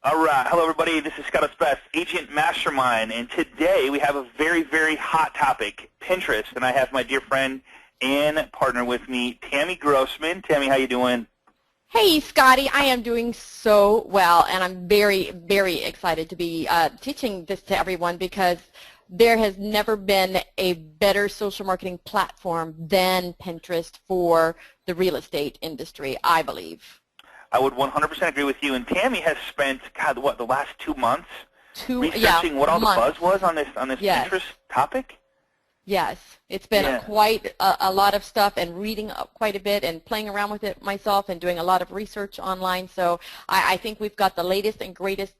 All right. Hello, everybody. This is Scott Best, Agent Mastermind, and today we have a very, very hot topic, Pinterest. And I have my dear friend and partner with me, Tammy Grossman. Tammy, how you doing? Hey, Scotty. I am doing so well, and I'm very, very excited to be teaching this to everyone because there has never been a better social marketing platform than Pinterest for the real estate industry, I believe. I would 100% agree with you. And Tammy has spent, God, what, the last 2 months researching what all the buzz was on this Yes. Pinterest topic? Yes. It's been quite a lot of stuff, and reading quite a bit and playing around with it myself and doing a lot of research online. So I think we've got the latest and greatest,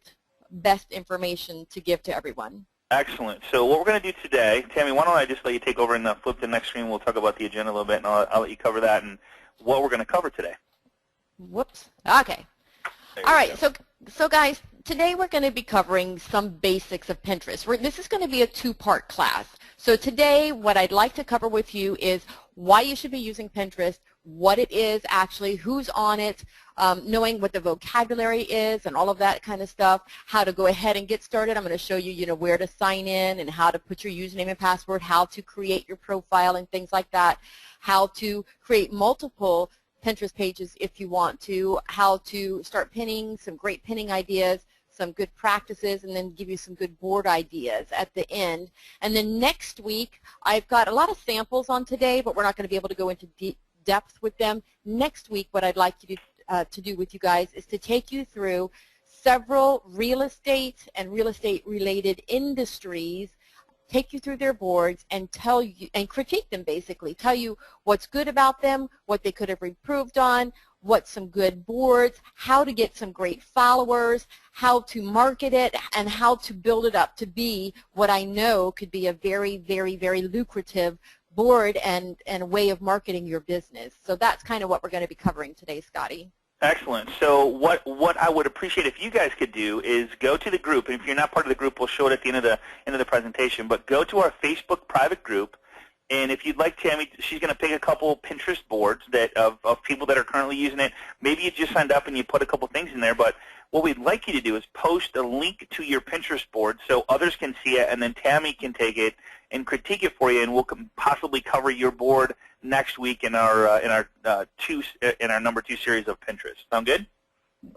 best information to give to everyone. Excellent. So what we're going to do today, Tammy, why don't I just let you take over and flip to the next screen. We'll talk about the agenda a little bit, and I'll let you cover that and what we're going to cover today. Whoops. Okay. All right. So guys, today we're going to be covering some basics of Pinterest. This is going to be a two-part class. So today what I'd like to cover with you is why you should be using Pinterest, what it is actually, who's on it, knowing what the vocabulary is and all of that kind of stuff, how to go ahead and get started. I'm going to show you, where to sign in and how to put your username and password, how to create your profile and things like that, how to create multiple Pinterest pages if you want to, how to start pinning, some great pinning ideas, some good practices, and then give you some good board ideas at the end. And then next week, I've got a lot of samples on today, but we're not going to be able to go into deep depth with them. Next week, what I'd like you to do with you guys is to take you through several real estate and real estate related industries, take you through their boards and tell you and critique them, basically tell you what's good about them, what they could have improved on, what's some good boards, how to get some great followers, how to market it, and how to build it up to be what I know could be a very, very, very lucrative board and a way of marketing your business. So that's kind of what we're going to be covering today, Scotty. Excellent. So what I would appreciate if you guys could do is go to the group, and if you're not part of the group, we'll show it at the end of the presentation. But go to our Facebook private group, and if you'd like Tammy, she's going to pick a couple Pinterest boards of people that are currently using it. Maybe you just signed up and you put a couple things in there, but what we'd like you to do is post a link to your Pinterest board so others can see it, and then Tammy can take it and critique it for you, and we'll possibly cover your board next week in our number 2 series of Pinterest. Sound good?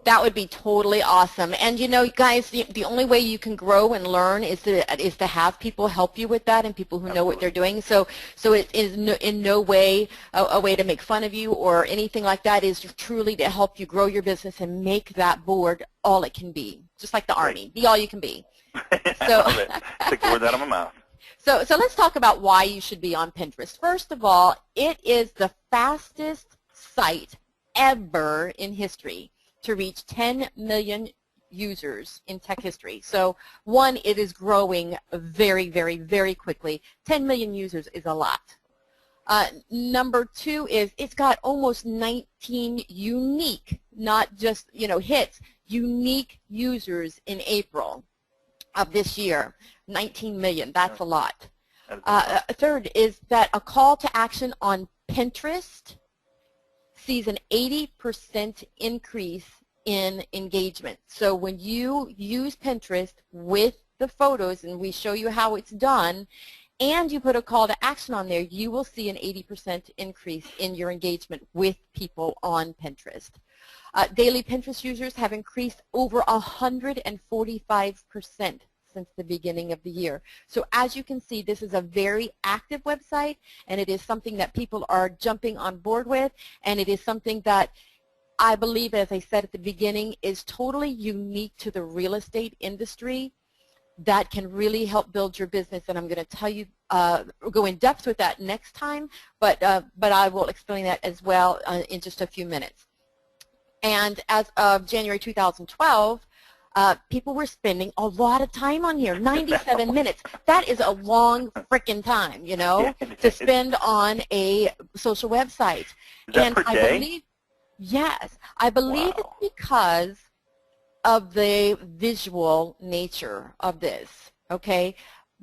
That would be totally awesome. And guys, the only way you can grow and learn is to have people help you with that, and people who know what they're doing. So it is in no way a way to make fun of you or anything like that. It is truly to help you grow your business and make that board all it can be, just like the Army. Be all you can be. So, I love it. Take the words out of my mouth. So let's talk about why you should be on Pinterest. First of all, it is the fastest site ever in history to reach 10 million users in tech history. So one, it is growing very, very, very quickly. 10 million users is a lot. Number 2 is it's got almost 19 unique, not just hits, unique users in April of this year. 19 million, that's a lot. Third is that a call to action on Pinterest sees an 80% increase in engagement. So when you use Pinterest with the photos, and we show you how it's done, and you put a call to action on there, you will see an 80% increase in your engagement with people on Pinterest. Daily Pinterest users have increased over 145% since the beginning of the year. So as you can see, this is a very active website, and it is something that people are jumping on board with, and it is something that I believe, as I said at the beginning, is totally unique to the real estate industry that can really help build your business. And I'm going to tell you, go in depth with that next time, but I will explain that as well in just a few minutes. And as of January 2012, people were spending a lot of time on here, 97 minutes. That is a long frickin' time, to spend on a social website. Is that per day? Yes, I believe it's because of the visual nature of this, okay?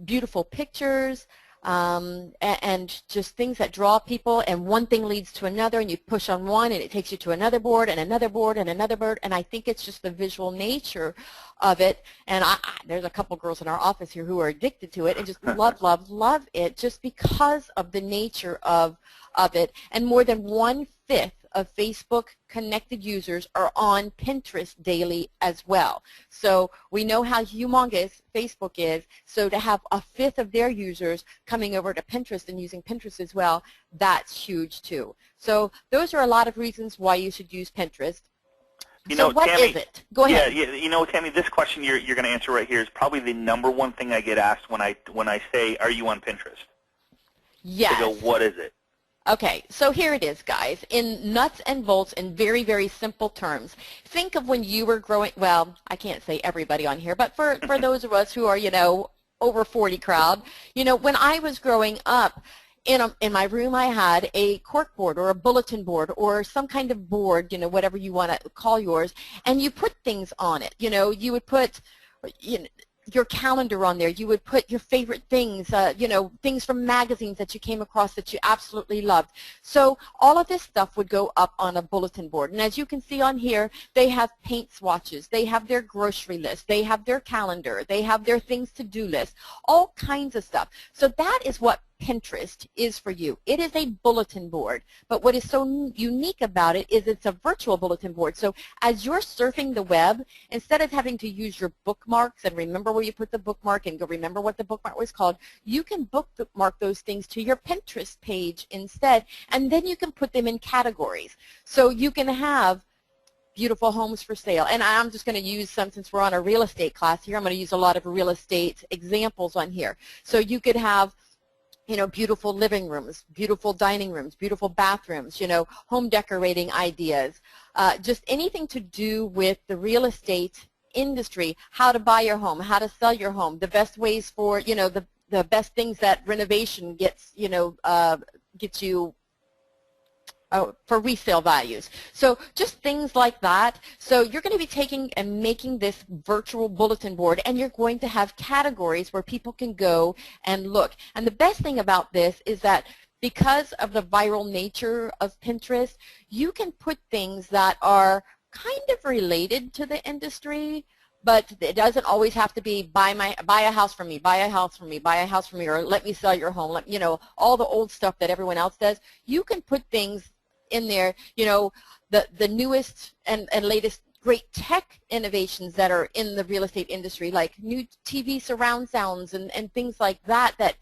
Beautiful pictures, and just things that draw people, and one thing leads to another, and you push on one and it takes you to another board and another board and another board, and I think it's just the visual nature of it. And there's a couple girls in our office here who are addicted to it and just love, love, love it just because of the nature of it. And more than 1/5 of Facebook connected users are on Pinterest daily as well. So we know how humongous Facebook is, so to have 1/5 of their users coming over to Pinterest and using Pinterest as well, that's huge too. So those are a lot of reasons why you should use Pinterest. You know, so what Tammy, is it? Go ahead. Yeah, you know, Tammy, this question you're going to answer right here is probably the #1 thing I get asked when I say, "Are you on Pinterest?" Yes. They go, "What is it?" Okay, so here it is, guys. In nuts and bolts, in very, very simple terms, think of when you were growing, well, I can't say everybody on here, but for those of us who are, you know, over 40 crowd, you know, when I was growing up, in my room I had a cork board or a bulletin board or some kind of board, you know, whatever you want to call yours, and you put things on it. You know, you would put, you know, your calendar on there. You would put your favorite things, you know, things from magazines that you came across that you absolutely loved. So all of this stuff would go up on a bulletin board. And as you can see on here, they have paint swatches. They have their grocery list. They have their calendar. They have their things to do list, all kinds of stuff. So that is what Pinterest is for you. It is a bulletin board, but what is so unique about it is it's a virtual bulletin board. So as you're surfing the web, instead of having to use your bookmarks and remember where you put the bookmark and go remember what the bookmark was called, you can bookmark those things to your Pinterest page instead, and then you can put them in categories. So you can have beautiful homes for sale. And I'm just going to use some, since we're on a real estate class here, I'm going to use a lot of real estate examples on here. So you could have, you know, beautiful living rooms, beautiful dining rooms, beautiful bathrooms, you know, home decorating ideas, just anything to do with the real estate industry, how to buy your home, how to sell your home, the best ways for, you know, the best things that renovation gets, you know, gets you for resale values. So just things like that. So you're going to be taking and making this virtual bulletin board, and you're going to have categories where people can go and look. And the best thing about this is that because of the viral nature of Pinterest, you can put things that are kind of related to the industry, but it doesn't always have to be buy a house from me, buy a house from me, buy a house from me, or let me sell your home, you know, all the old stuff that everyone else does. You can put things in there, you know, the newest and latest great tech innovations that are in the real estate industry, like new TV surround sounds and things like that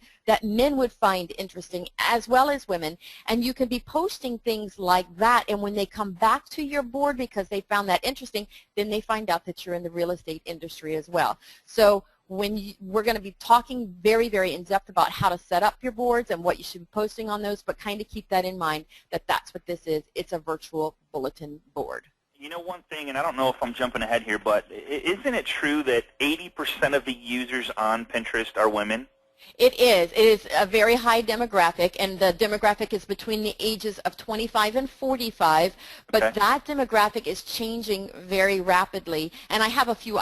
men would find interesting, as well as women. And you can be posting things like that, and when they come back to your board because they found that interesting, then they find out that you're in the real estate industry as well. So we're going to be talking very, very in-depth about how to set up your boards and what you should be posting on those, but kind of keep that in mind that that's what this is. It's a virtual bulletin board. You know, one thing, and I don't know if I'm jumping ahead here, but isn't it true that 80% of the users on Pinterest are women? It is. It is a very high demographic, and the demographic is between the ages of 25 and 45, but okay. That demographic is changing very rapidly. And I have a few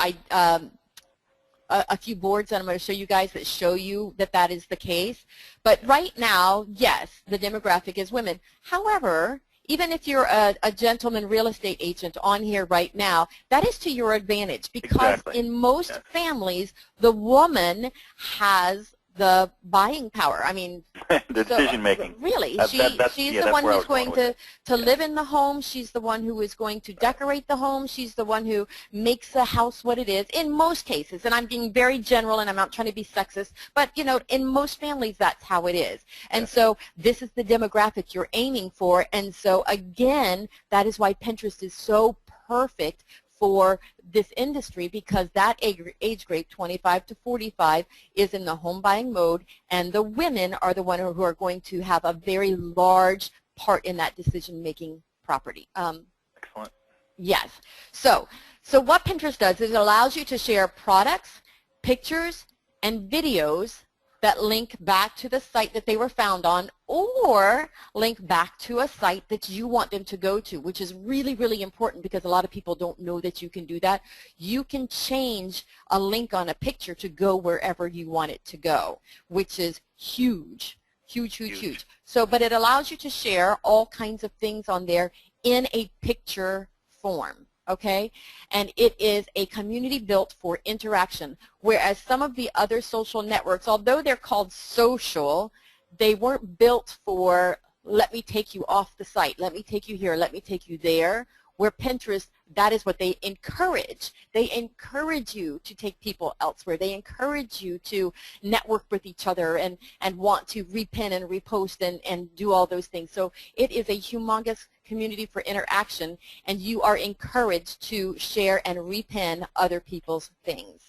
boards that I'm going to show you guys that show you that that is the case. But right now, yes, the demographic is women. However, even if you're a gentleman real estate agent on here right now, that is to your advantage, because exactly. in most families, the woman has the buying power. I mean, the decision making. Really, she's the one who's going to live in the home. She's the one who is going to decorate the home. She's the one who makes the house what it is in most cases. And I'm being very general, and I'm not trying to be sexist, but you know, in most families, that's how it is. And so this is the demographic you're aiming for. And so again, that is why Pinterest is so perfect for this industry, because that age grade, 25 to 45, is in the home buying mode, and the women are the ones who are going to have a very large part in that decision-making property. Excellent. Yes. So what Pinterest does is it allows you to share products, pictures, and videos that link back to the site that they were found on, or link back to a site that you want them to go to, which is really, really important because a lot of people don't know that you can do that. You can change a link on a picture to go wherever you want it to go, which is huge, huge, huge, huge. So, but it allows you to share all kinds of things on there in a picture form. Okay, and it is a community built for interaction, whereas some of the other social networks, although they're called social, they weren't built for, let me take you off the site, let me take you here, let me take you there, where Pinterest, that is what they encourage. They encourage you to take people elsewhere. They encourage you to network with each other and want to repin and repost and do all those things. So it is a humongous community for interaction, and you are encouraged to share and repin other people's things.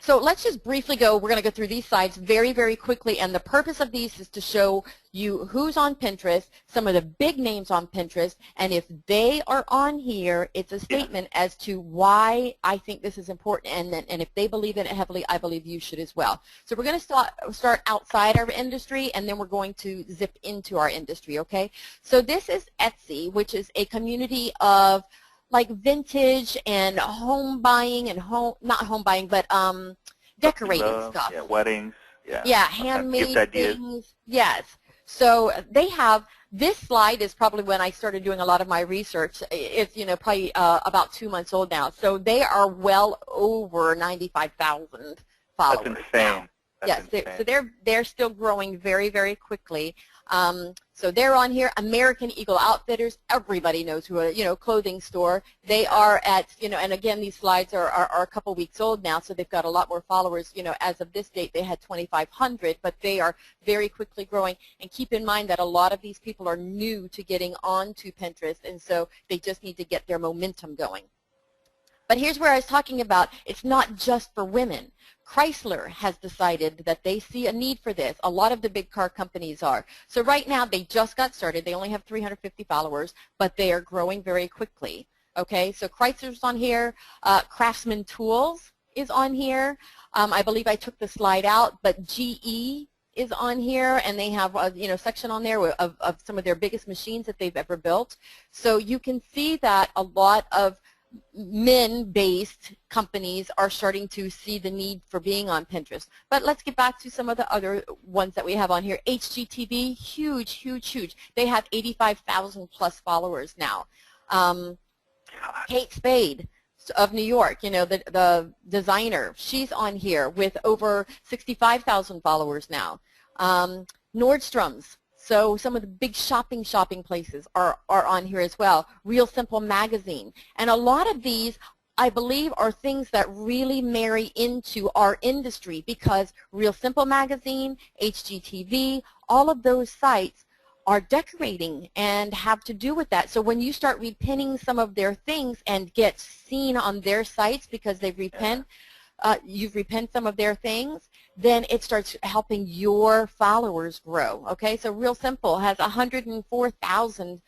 So let's just briefly go, we're going to go through these sites very, very quickly, and the purpose of these is to show you who's on Pinterest, some of the big names on Pinterest, and if they are on here, it's a statement as to why I think this is important, and if they believe in it heavily, I believe you should as well. So we're going to start outside our industry, and then we're going to zip into our industry, okay? So this is Etsy, which is a community of like vintage and home buying and not home buying, but decorating stuff. Yeah, weddings. Yeah. Yeah, handmade gift things. ideas. Yes. So they have, this slide is probably when I started doing a lot of my research. It's, you know, probably about 2 months old now. So they are well over 95,000 followers. That's insane. Now. Yes, so they're still growing very, very quickly. So they're on here. American Eagle Outfitters, everybody knows who, you know, clothing store. They are at, you know, and again, these slides are a couple weeks old now, so they've got a lot more followers. You know, as of this date, they had 2,500, but they are very quickly growing. And keep in mind that a lot of these people are new to getting onto Pinterest, and so they just need to get their momentum going. But here's where I was talking about, it's not just for women. Chrysler has decided that they see a need for this. A lot of the big car companies are. So right now, they just got started. They only have 350 followers, but they are growing very quickly. Okay, so Chrysler's on here. Craftsman Tools is on here. I believe I took the slide out, but GE is on here, and they have a, you know, section on there of some of their biggest machines that they've ever built. So you can see that a lot of men-based companies are starting to see the need for being on Pinterest. But let's get back to some of the other ones that we have on here. HGTV, huge, huge, huge. They have 85,000 plus followers now. Kate Spade of New York, you know, the designer, she's on here with over 65,000 followers now. Nordstrom's. So some of the big shopping places are on here as well. Real Simple Magazine. And a lot of these, I believe, are things that really marry into our industry because Real Simple Magazine, HGTV, all of those sites are decorating and have to do with that. So when you start repinning some of their things and get seen on their sites because they've repinned, you've repinned some of their things, then it starts helping your followers grow. Okay, so Real Simple has 104,000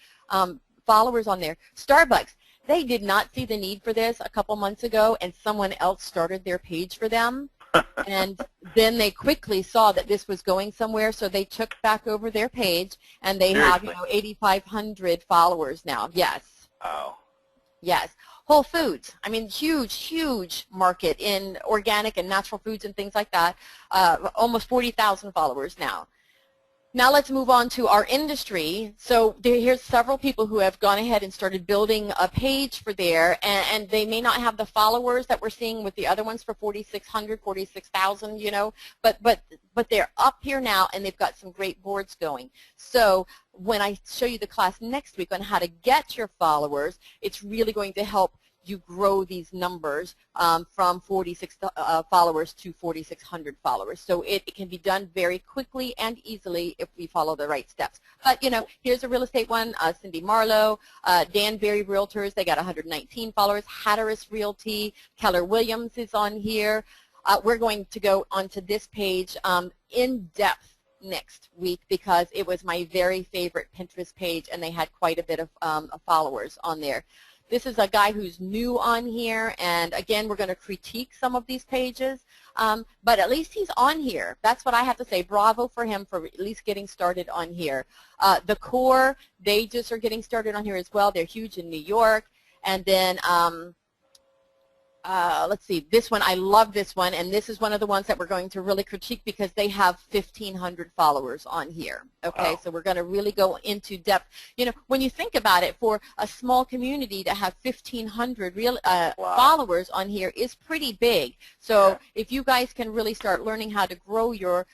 followers on there. Starbucks, they did not see the need for this a couple months ago, and someone else started their page for them. And then they quickly saw that this was going somewhere, so they took back over their page, and they have, you know, 8,500 followers now. Yes. Wow. Yes. Whole Foods, I mean, huge, huge market in organic and natural foods and things like that. Almost 40,000 followers now. Now let's move on to our industry. So here's several people who have gone ahead and started building a page for there, and they may not have the followers that we're seeing with the other ones for 4,600, 46,000, you know, but they're up here now, and they've got some great boards going. So when I show you the class next week on how to get your followers, it's really going to help you grow these numbers from 46 followers to 4,600 followers. So it can be done very quickly and easily if we follow the right steps. But, you know, here's a real estate one, Cindy Marlowe, Danbury Realtors, they got 119 followers, Hatteras Realty, Keller Williams is on here. We're going to go onto this page in depth next week because it was my very favorite Pinterest page, and they had quite a bit of followers on there. This is a guy who's new on here, and again, we're going to critique some of these pages, but at least he's on here. That's what I have to say. Bravo for him for at least getting started on here. The Core, they just are getting started on here as well. They're huge in New York. And then let's see, this one, I love this one, and this is one of the ones that we're going to really critique because they have 1,500 followers on here. Okay, wow. So we're going to really go into depth. You know, when you think about it, for a small community to have 1,500 real wow. followers on here is pretty big. So yeah. If you guys can really start learning how to grow your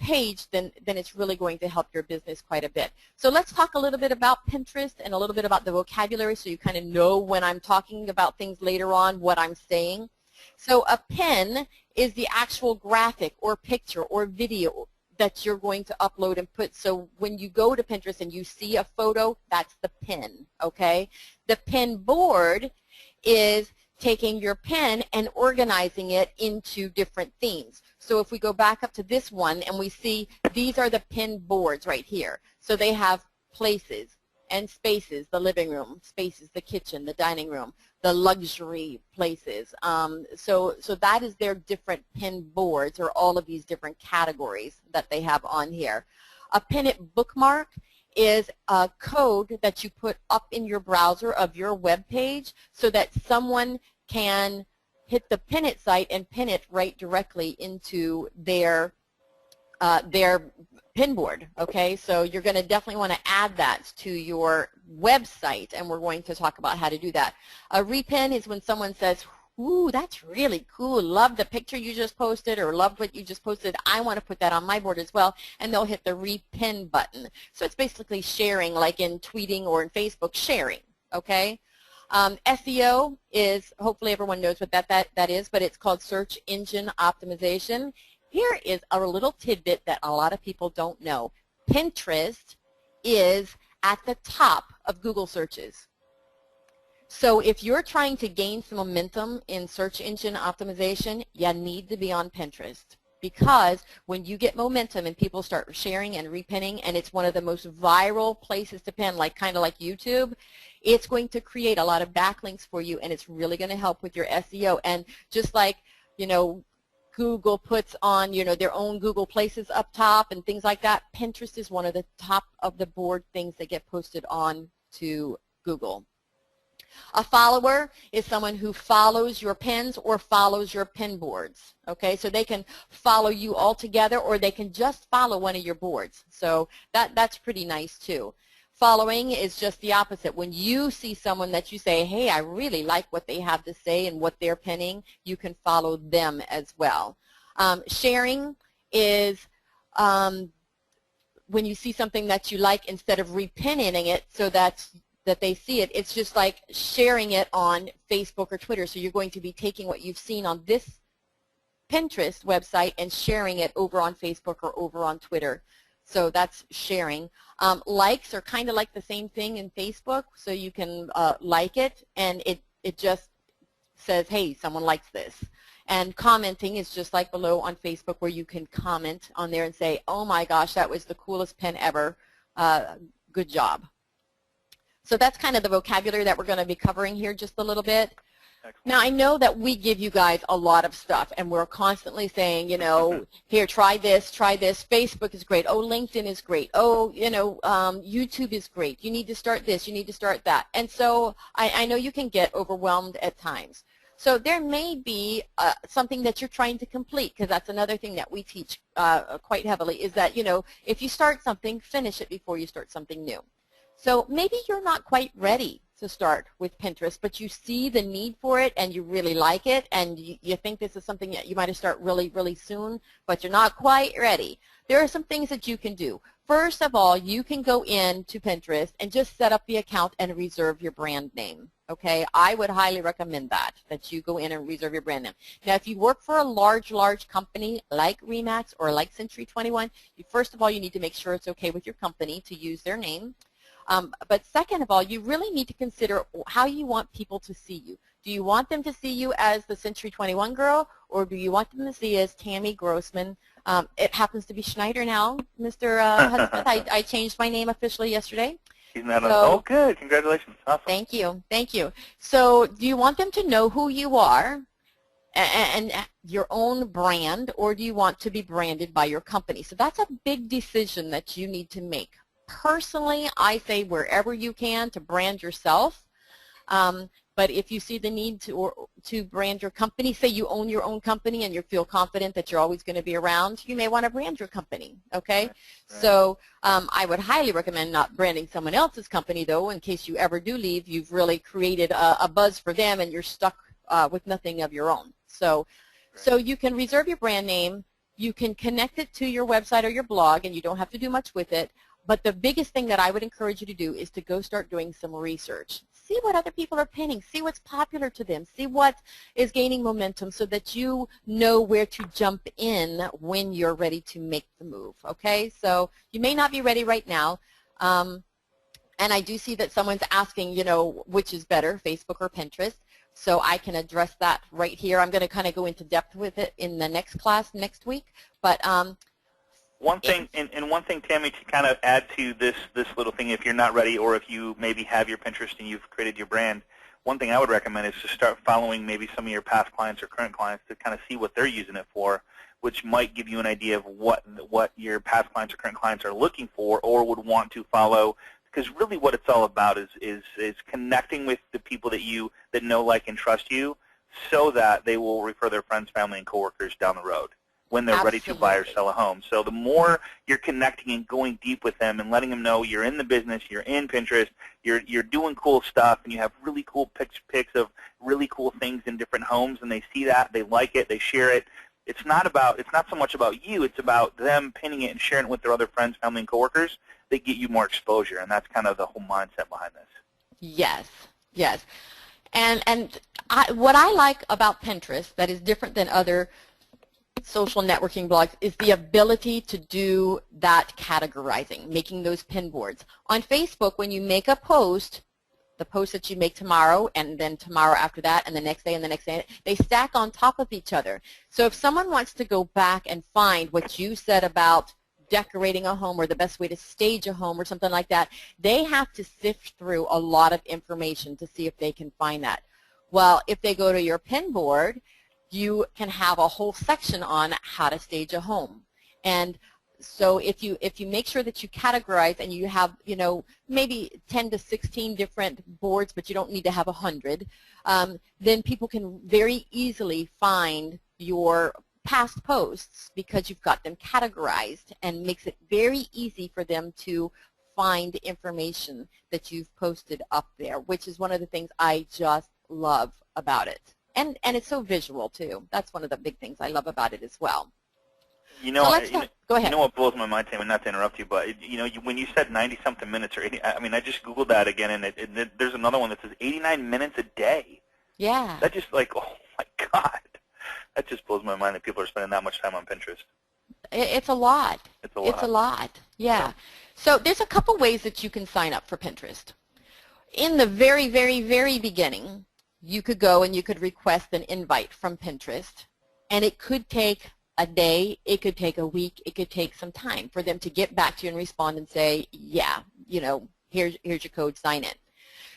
page, then it's really going to help your business quite a bit. So let's talk a little bit about Pinterest and a little bit about the vocabulary so you kind of know when I'm talking about things later on what I'm saying. So a pin is the actual graphic or picture or video that you're going to upload and put. So when you go to Pinterest and you see a photo, that's the pin, okay? The pin board is taking your pin and organizing it into different themes. So if we go back up to this one and we see these are the pin boards right here. So they have places and spaces, the living room, spaces, the kitchen, the dining room, the luxury places. So that is their different pin boards, or all of these different categories that they have on here. A pin it bookmark is a code that you put up in your browser of your web page so that someone can hit the pin it site and pin it right directly into their pin board. Okay, so you're going to definitely want to add that to your website, and we're going to talk about how to do that. A repin is when someone says, ooh, that's really cool, love the picture you just posted, or love what you just posted, I want to put that on my board as well, and they'll hit the repin button. So it's basically sharing, like in tweeting or in Facebook, sharing, okay? SEO is, hopefully everyone knows what that is, but it's called search engine optimization. Here is a little tidbit that a lot of people don't know. Pinterest is at the top of Google searches. So if you're trying to gain some momentum in search engine optimization, you need to be on Pinterest, because when you get momentum and people start sharing and repinning, and it's one of the most viral places to pin, like kind of like YouTube, it's going to create a lot of backlinks for you, and it's really going to help with your SEO. And just like, you know, Google puts on, you know, their own Google places up top and things like that, Pinterest is one of the top of the board things that get posted on to Google. A follower is someone who follows your pins or follows your pin boards, okay? So they can follow you all together, or they can just follow one of your boards. So that's pretty nice too. Following is just the opposite. When you see someone that you say, hey, I really like what they have to say and what they're pinning, you can follow them as well. Sharing is when you see something that you like, instead of repinning it so that they see it, it's just like sharing it on Facebook or Twitter. So you're going to be taking what you've seen on this Pinterest website and sharing it over on Facebook or over on Twitter. So that's sharing. Likes are kind of like the same thing in Facebook. So you can like it, and it just says, hey, someone likes this. And commenting is just like below on Facebook, where you can comment on there and say, oh my gosh, that was the coolest pin ever. Good job. So that's kind of the vocabulary that we're going to be covering here just a little bit. Excellent. Now, I know that we give you guys a lot of stuff, and we're constantly saying, you know, here, try this, try this. Facebook is great. Oh, LinkedIn is great. Oh, you know, YouTube is great. You need to start this. You need to start that. And so I know you can get overwhelmed at times. So there may be something that you're trying to complete, because that's another thing that we teach quite heavily, is that, you know, if you start something, finish it before you start something new. So maybe you're not quite ready to start with Pinterest, but you see the need for it and you really like it, and you think this is something that you might have start really, really soon, but you're not quite ready. There are some things that you can do. First of all, you can go into Pinterest and just set up the account and reserve your brand name. Okay, I would highly recommend that you go in and reserve your brand name. Now, if you work for a large company like Remax or like Century 21, first of all, you need to make sure it's okay with your company to use their name. But second of all, you really need to consider how you want people to see you. Do you want them to see you as the Century 21 girl, or do you want them to see you as Tammy Grossman? It happens to be Schneider now, Mr. Hudson. I changed my name officially yesterday. He's not on. So, Oh, good. Congratulations. Awesome. thank you. Thank you. So do you want them to know who you are and your own brand, or do you want to be branded by your company? So that's a big decision that you need to make. Personally, I say wherever you can to brand yourself. But if you see the need to brand your company, say you own your own company and you feel confident that you're always going to be around, you may want to brand your company, okay? Right. So I would highly recommend not branding someone else's company, though, in case you ever do leave. You've really created a buzz for them and you're stuck with nothing of your own. So you can reserve your brand name. You can connect it to your website or your blog, and you don't have to do much with it. But the biggest thing that I would encourage you to do is to go start doing some research. See what other people are pinning. See what's popular to them. See what is gaining momentum so that you know where to jump in when you're ready to make the move, okay? So you may not be ready right now. And I do see that someone's asking, you know, which is better, Facebook or Pinterest. So I can address that right here. I'm going to kind of go into depth with it in the next class next week. But one thing, and one thing, Tammy, to kind of add to this little thing, if you're not ready or if you maybe have your Pinterest and you've created your brand, one thing I would recommend is to start following maybe some of your past clients or current clients to kind of see what they're using it for, which might give you an idea of what your past clients or current clients are looking for or would want to follow. Because really what it's all about is connecting with the people that know, like, and trust you so that they will refer their friends, family, and coworkers down the road when they're ready to buy or sell a home. So the more you're connecting and going deep with them and letting them know you're in the business, you're in Pinterest, you're doing cool stuff, and you have really cool pics of really cool things in different homes, and they see that, they like it, they share it. It's not so much about you, it's about them pinning it and sharing it with their other friends, family, and coworkers. They get you more exposure, and that's kind of the whole mindset behind this. Yes, yes. And what I like about Pinterest that is different than other social networking blogs is the ability to do that categorizing, making those pin boards. On Facebook, when you make a post, the post that you make tomorrow and then tomorrow after that and the next day and the next day, they stack on top of each other. So if someone wants to go back and find what you said about decorating a home or the best way to stage a home or something like that, they have to sift through a lot of information to see if they can find that. Well, if they go to your pin board, you can have a whole section on how to stage a home. And so if you make sure that you categorize and you have, you know, maybe 10 to 16 different boards, but you don't need to have 100, then people can very easily find your past posts because you've got them categorized, and makes it very easy for them to find information that you've posted up there, which is one of the things I just love about it. And it's so visual too. That's one of the big things I love about it as well. You know, so go ahead. You know what blows my mind, Tim, and not to interrupt you, but you know, when you said 90-something minutes or 80, I mean, I just Googled that again, and there's another one that says 89 minutes a day. Yeah. That just like, oh my God, that just blows my mind that people are spending that much time on Pinterest. It's a lot. It's a lot. It's a lot. Yeah. So there's a couple ways that you can sign up for Pinterest. In the very, very, very beginning, you could go and you could request an invite from Pinterest, and it could take a day, it could take a week, it could take some time for them to get back to you and respond and say, yeah, you know, here's your code, sign in.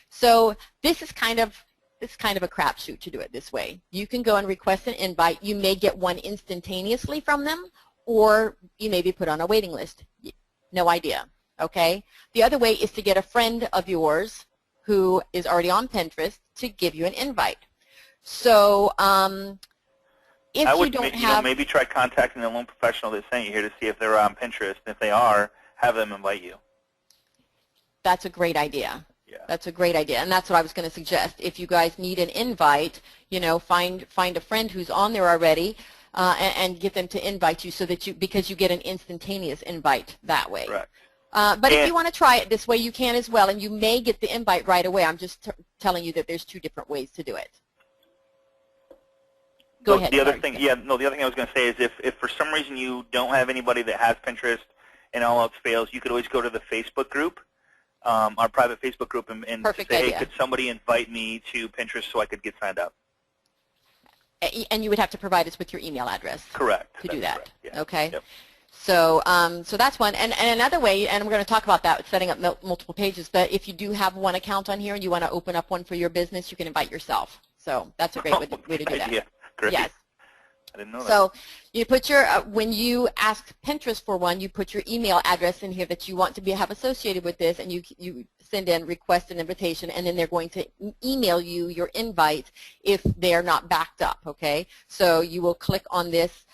So this is kind of a crapshoot to do it this way. You can go and request an invite. You may get one instantaneously from them, or you may be put on a waiting list. No idea, okay? The other way is to get a friend of yours who is already on Pinterest to give you an invite. So if I would, you don't have... maybe try contacting the loan professional that sent you here to see if they're on Pinterest. If they are, have them invite you. That's a great idea. Yeah. That's a great idea, and that's what I was going to suggest. If you guys need an invite, you know, find a friend who's on there already and get them to invite you, so that because you get an instantaneous invite that way. Correct. But if you want to try it this way, you can as well, and you may get the invite right away. I'm just telling you that there's two different ways to do it. Go ahead. The other thing I was going to say is if for some reason you don't have anybody that has Pinterest and all else fails, you could always go to the Facebook group, our private Facebook group, and say, hey, could somebody invite me to Pinterest so I could get signed up? And you would have to provide us with your email address. Correct. To do that. Correct. Yeah. Okay. Yep. So, so that's one. And another way, and we're going to talk about that, setting up multiple pages, but if you do have one account on here and you want to open up one for your business, you can invite yourself. So that's a great way to do that. Idea. Great. Yes. I didn't know that. So you put your, when you ask Pinterest for one, you put your email address in here that you want to have associated with this, and you send in request an invitation, and then they're going to email you your invite if they're not backed up, okay? So you will click on this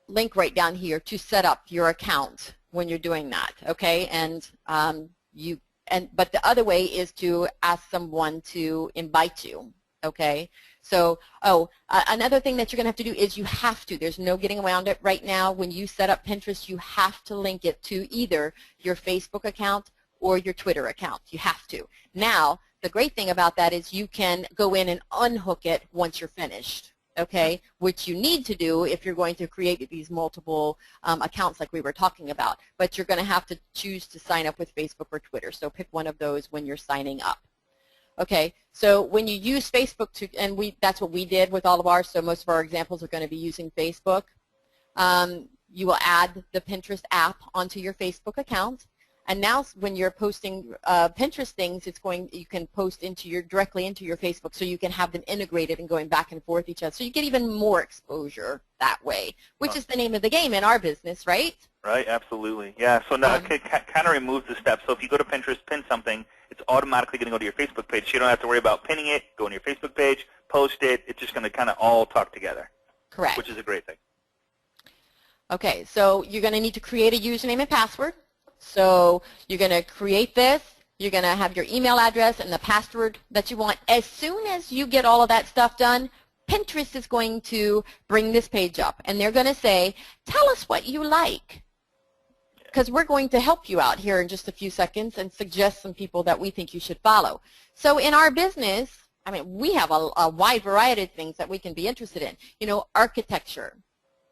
link right down here to set up your account when you're doing that, okay? And but the other way is to ask someone to invite you, okay? So, another thing that you're going to have to do is you have to, there's no getting around it right now, when you set up Pinterest, you have to link it to either your Facebook account or your Twitter account. You have to. Now, the great thing about that is you can go in and unhook it once you're finished, okay, which you need to do if you're going to create these multiple accounts like we were talking about. But you're going to have to choose to sign up with Facebook or Twitter, so pick one of those when you're signing up. Okay, so when you use Facebook, that's what we did with all of ours, so most of our examples are going to be using Facebook. You will add the Pinterest app onto your Facebook account, and now when you're posting Pinterest things, you can post directly into your Facebook, so you can have them integrated and going back and forth each other, so you get even more exposure that way, which is the name of the game in our business, right? Right, absolutely. Yeah, so now it kind of removes the steps. So if you go to Pinterest, pin something, it's automatically going to go to your Facebook page. So you don't have to worry about pinning it, go on your Facebook page, post it. It's just going to kind of all talk together. Correct. Which is a great thing. Okay, so you're going to need to create a username and password. So you're going to create this. You're going to have your email address and the password that you want. As soon as you get all of that stuff done, Pinterest is going to bring this page up, and they're going to say, tell us what you like, because we're going to help you out here in just a few seconds and suggest some people that we think you should follow. So in our business, I mean, we have a wide variety of things that we can be interested in. You know, architecture.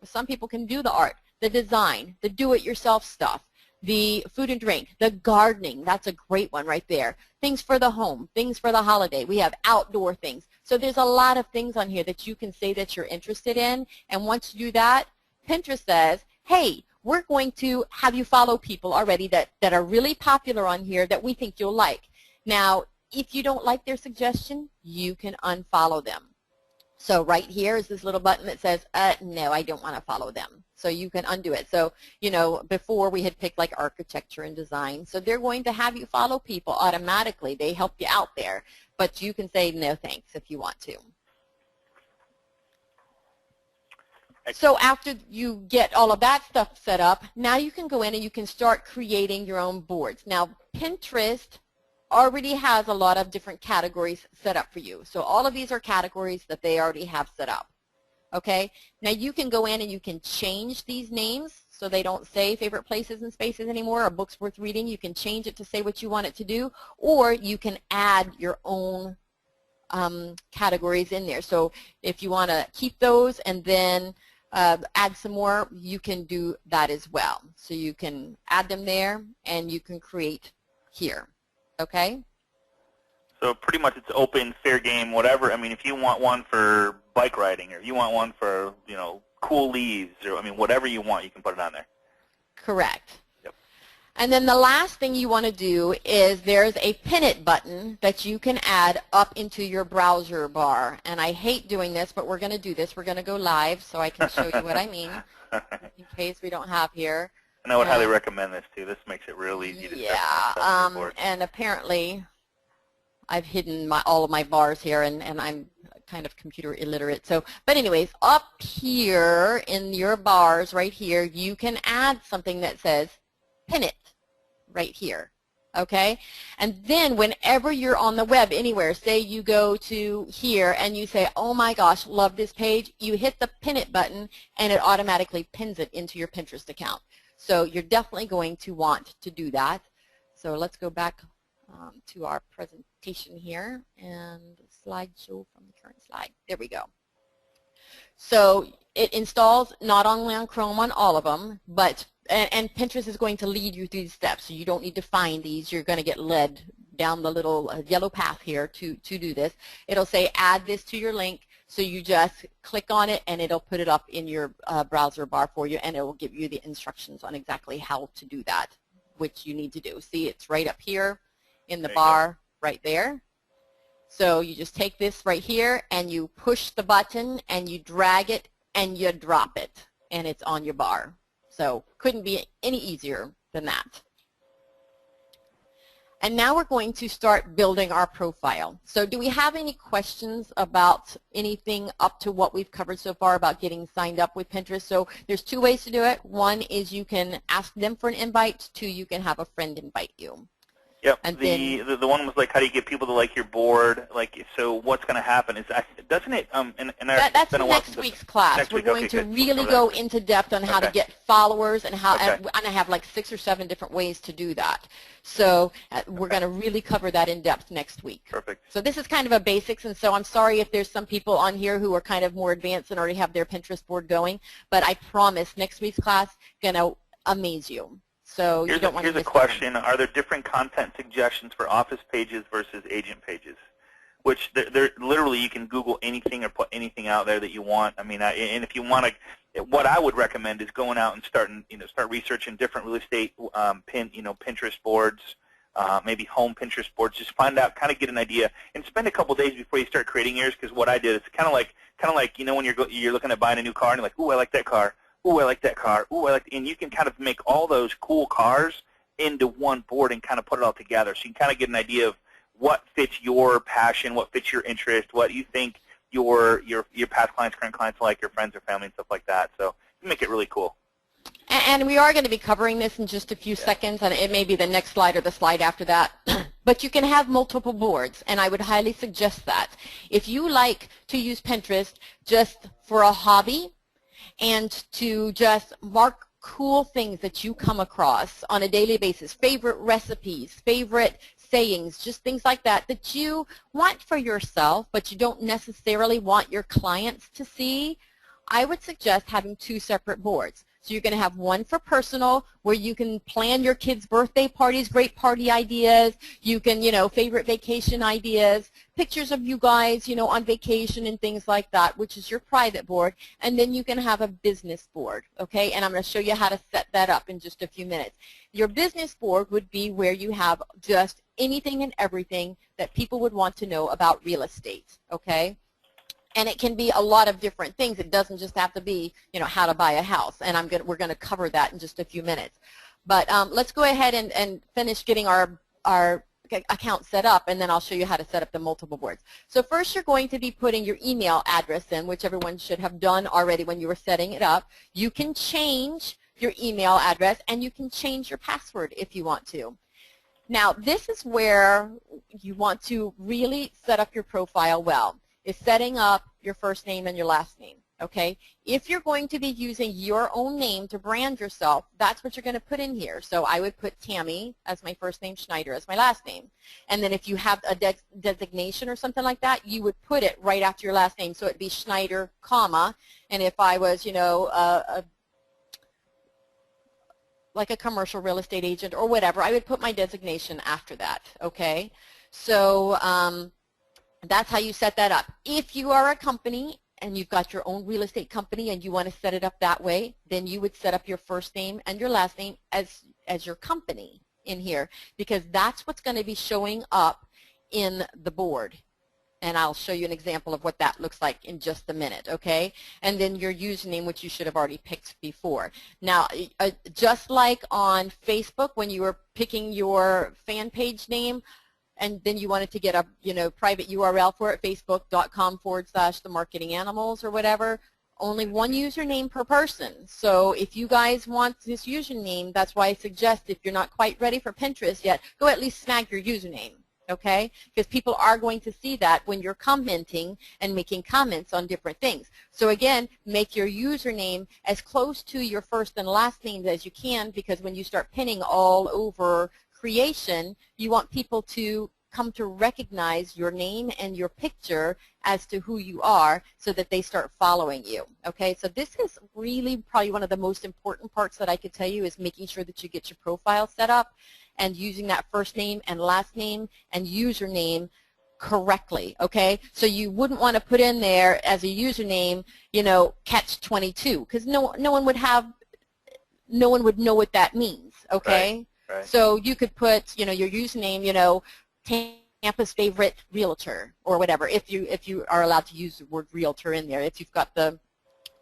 Some people can do the art, the design, the do-it-yourself stuff, the food and drink, the gardening. That's a great one right there. Things for the home, things for the holiday. We have outdoor things. So there's a lot of things on here that you can say that you're interested in. And once you do that, Pinterest says, hey, we're going to have you follow people already that are really popular on here that we think you'll like. Now, if you don't like their suggestion, you can unfollow them. So right here is this little button that says, no, I don't want to follow them. So you can undo it. So, you know, before we had picked like architecture and design. So they're going to have you follow people automatically. They help you out there. But you can say no thanks if you want to. So after you get all of that stuff set up, now you can go in and you can start creating your own boards. Now, Pinterest already has a lot of different categories set up for you. So all of these are categories that they already have set up. Okay? Now you can go in and you can change these names so they don't say favorite places and spaces anymore or books worth reading. You can change it to say what you want it to do, or you can add your own categories in there. So if you want to keep those and then add some more, you can do that as well. So you can add them there and you can create here. Okay? So pretty much it's open, fair game, whatever. I mean, if you want one for bike riding or you want one for, you know, cool leaves, or I mean, whatever you want, you can put it on there. Correct. Yep. And then the last thing you want to do is there's a pin it button that you can add up into your browser bar. And I hate doing this, but we're going to do this. We're going to go live so I can show you what I mean in case we don't have here. And I would highly recommend this too. This makes it real easy to set and apparently I've hidden all of my bars here, and I'm kind of computer illiterate. So, but anyways, up here in your bars right here, you can add something that says pin it right here. Okay? And then whenever you're on the web anywhere, say you go to here and you say, oh my gosh, love this page, you hit the pin it button and it automatically pins it into your Pinterest account. So you're definitely going to want to do that. So let's go back to our presentation here and slideshow from the current slide. There we go. So it installs not only on Chrome on all of them, but and Pinterest is going to lead you through these steps. So you don't need to find these. You're going to get led down the little yellow path here to do this. It'll say add this to your link. So you just click on it and it'll put it up in your browser bar for you, and it will give you the instructions on exactly how to do that, which you need to do. See, it's right up here in the bar right there. So you just take this right here and you push the button and you drag it and you drop it, and it's on your bar. So couldn't be any easier than that. And now we're going to start building our profile. So do we have any questions about anything up to what we've covered so far about getting signed up with Pinterest? So there's two ways to do it. One is you can ask them for an invite. Two, you can have a friend invite you. Yep. And the one was like, how do you get people to like your board? Like, so what's going to happen is, doesn't it? That's next week's class. We're going to really go into depth on how to get followers and how, and I have like 6 or 7 different ways to do that. So we're going to really cover that in depth next week. Perfect. So this is kind of a basics, and so I'm sorry if there's some people on here who are kind of more advanced and already have their Pinterest board going, but I promise next week's class going to amaze you. So you don't want to miss Here's a question. Are there different content suggestions for office pages versus agent pages? Which they're literally, you can Google anything or put anything out there that you want. I mean, and if you want to, what I would recommend is going out and start researching different real estate Pinterest boards, maybe home Pinterest boards. Just find out, kind of get an idea, and spend a couple days before you start creating yours. Because what I did, it's kind of like when you're looking at buying a new car and you're like, ooh, I like that car. Ooh, I like that car. Ooh, I like, and you can kind of make all those cool cars into one board and kind of put it all together. So you can kind of get an idea of what fits your passion, what fits your interest, what you think your past clients, current clients like, your friends or family and stuff like that. So you make it really cool. And we are going to be covering this in just a few seconds, and it may be the next slide or the slide after that. But you can have multiple boards, and I would highly suggest that. If you like to use Pinterest just for a hobby, and to just mark cool things that you come across on a daily basis, favorite recipes, favorite sayings, just things like that that you want for yourself, but you don't necessarily want your clients to see, I would suggest having 2 separate boards. So you're going to have one for personal, where you can plan your kids' birthday parties, great party ideas. You can, favorite vacation ideas, pictures of you guys, on vacation and things like that, which is your private board. And then you can have a business board, okay? And I'm going to show you how to set that up in just a few minutes. Your business board would be where you have just anything and everything that people would want to know about real estate, okay? And it can be a lot of different things. It doesn't just have to be, how to buy a house. And we're going to cover that in just a few minutes. But let's go ahead and finish getting our account set up, and then I'll show you how to set up the multiple boards. So first, you're going to be putting your email address in, which everyone should have done already when you were setting it up. You can change your email address, and you can change your password if you want to. Now, this is where you want to really set up your profile well. Is setting up your first name and your last name, okay? If you're going to be using your own name to brand yourself, that's what you're going to put in here. So I would put Tammy as my first name, Schneider as my last name. And then if you have a designation or something like that, you would put it right after your last name. So it'd be Schneider, comma, and if I was, like a commercial real estate agent or whatever, I would put my designation after that, okay? So that's how you set that up. If you are a company and you've got your own real estate company and you want to set it up that way, then you would set up your first name and your last name as your company in here, because that's what's going to be showing up in the board. And I'll show you an example of what that looks like in just a minute, okay? And then your username, which you should have already picked before. Now, just like on Facebook, when you were picking your fan page name, and then you wanted to get a private URL for it, facebook.com/themarketinganimals or whatever, only one username per person. So if you guys want this username, that's why I suggest, if you're not quite ready for Pinterest yet, go at least snag your username, okay? Because people are going to see that when you're commenting and making comments on different things. So again, make your username as close to your first and last names as you can, because when you start pinning all over creation, you want people to come to recognize your name and your picture as to who you are, so that they start following you, okay? So this is really probably one of the most important parts that I could tell you, is making sure that you get your profile set up and using that first name and last name and username correctly, okay? So you wouldn't want to put in there as a username, catch-22, because no one would know what that means, okay? Right. So you could put, your username, Tampa's favorite realtor or whatever, if you are allowed to use the word realtor in there, if you've got the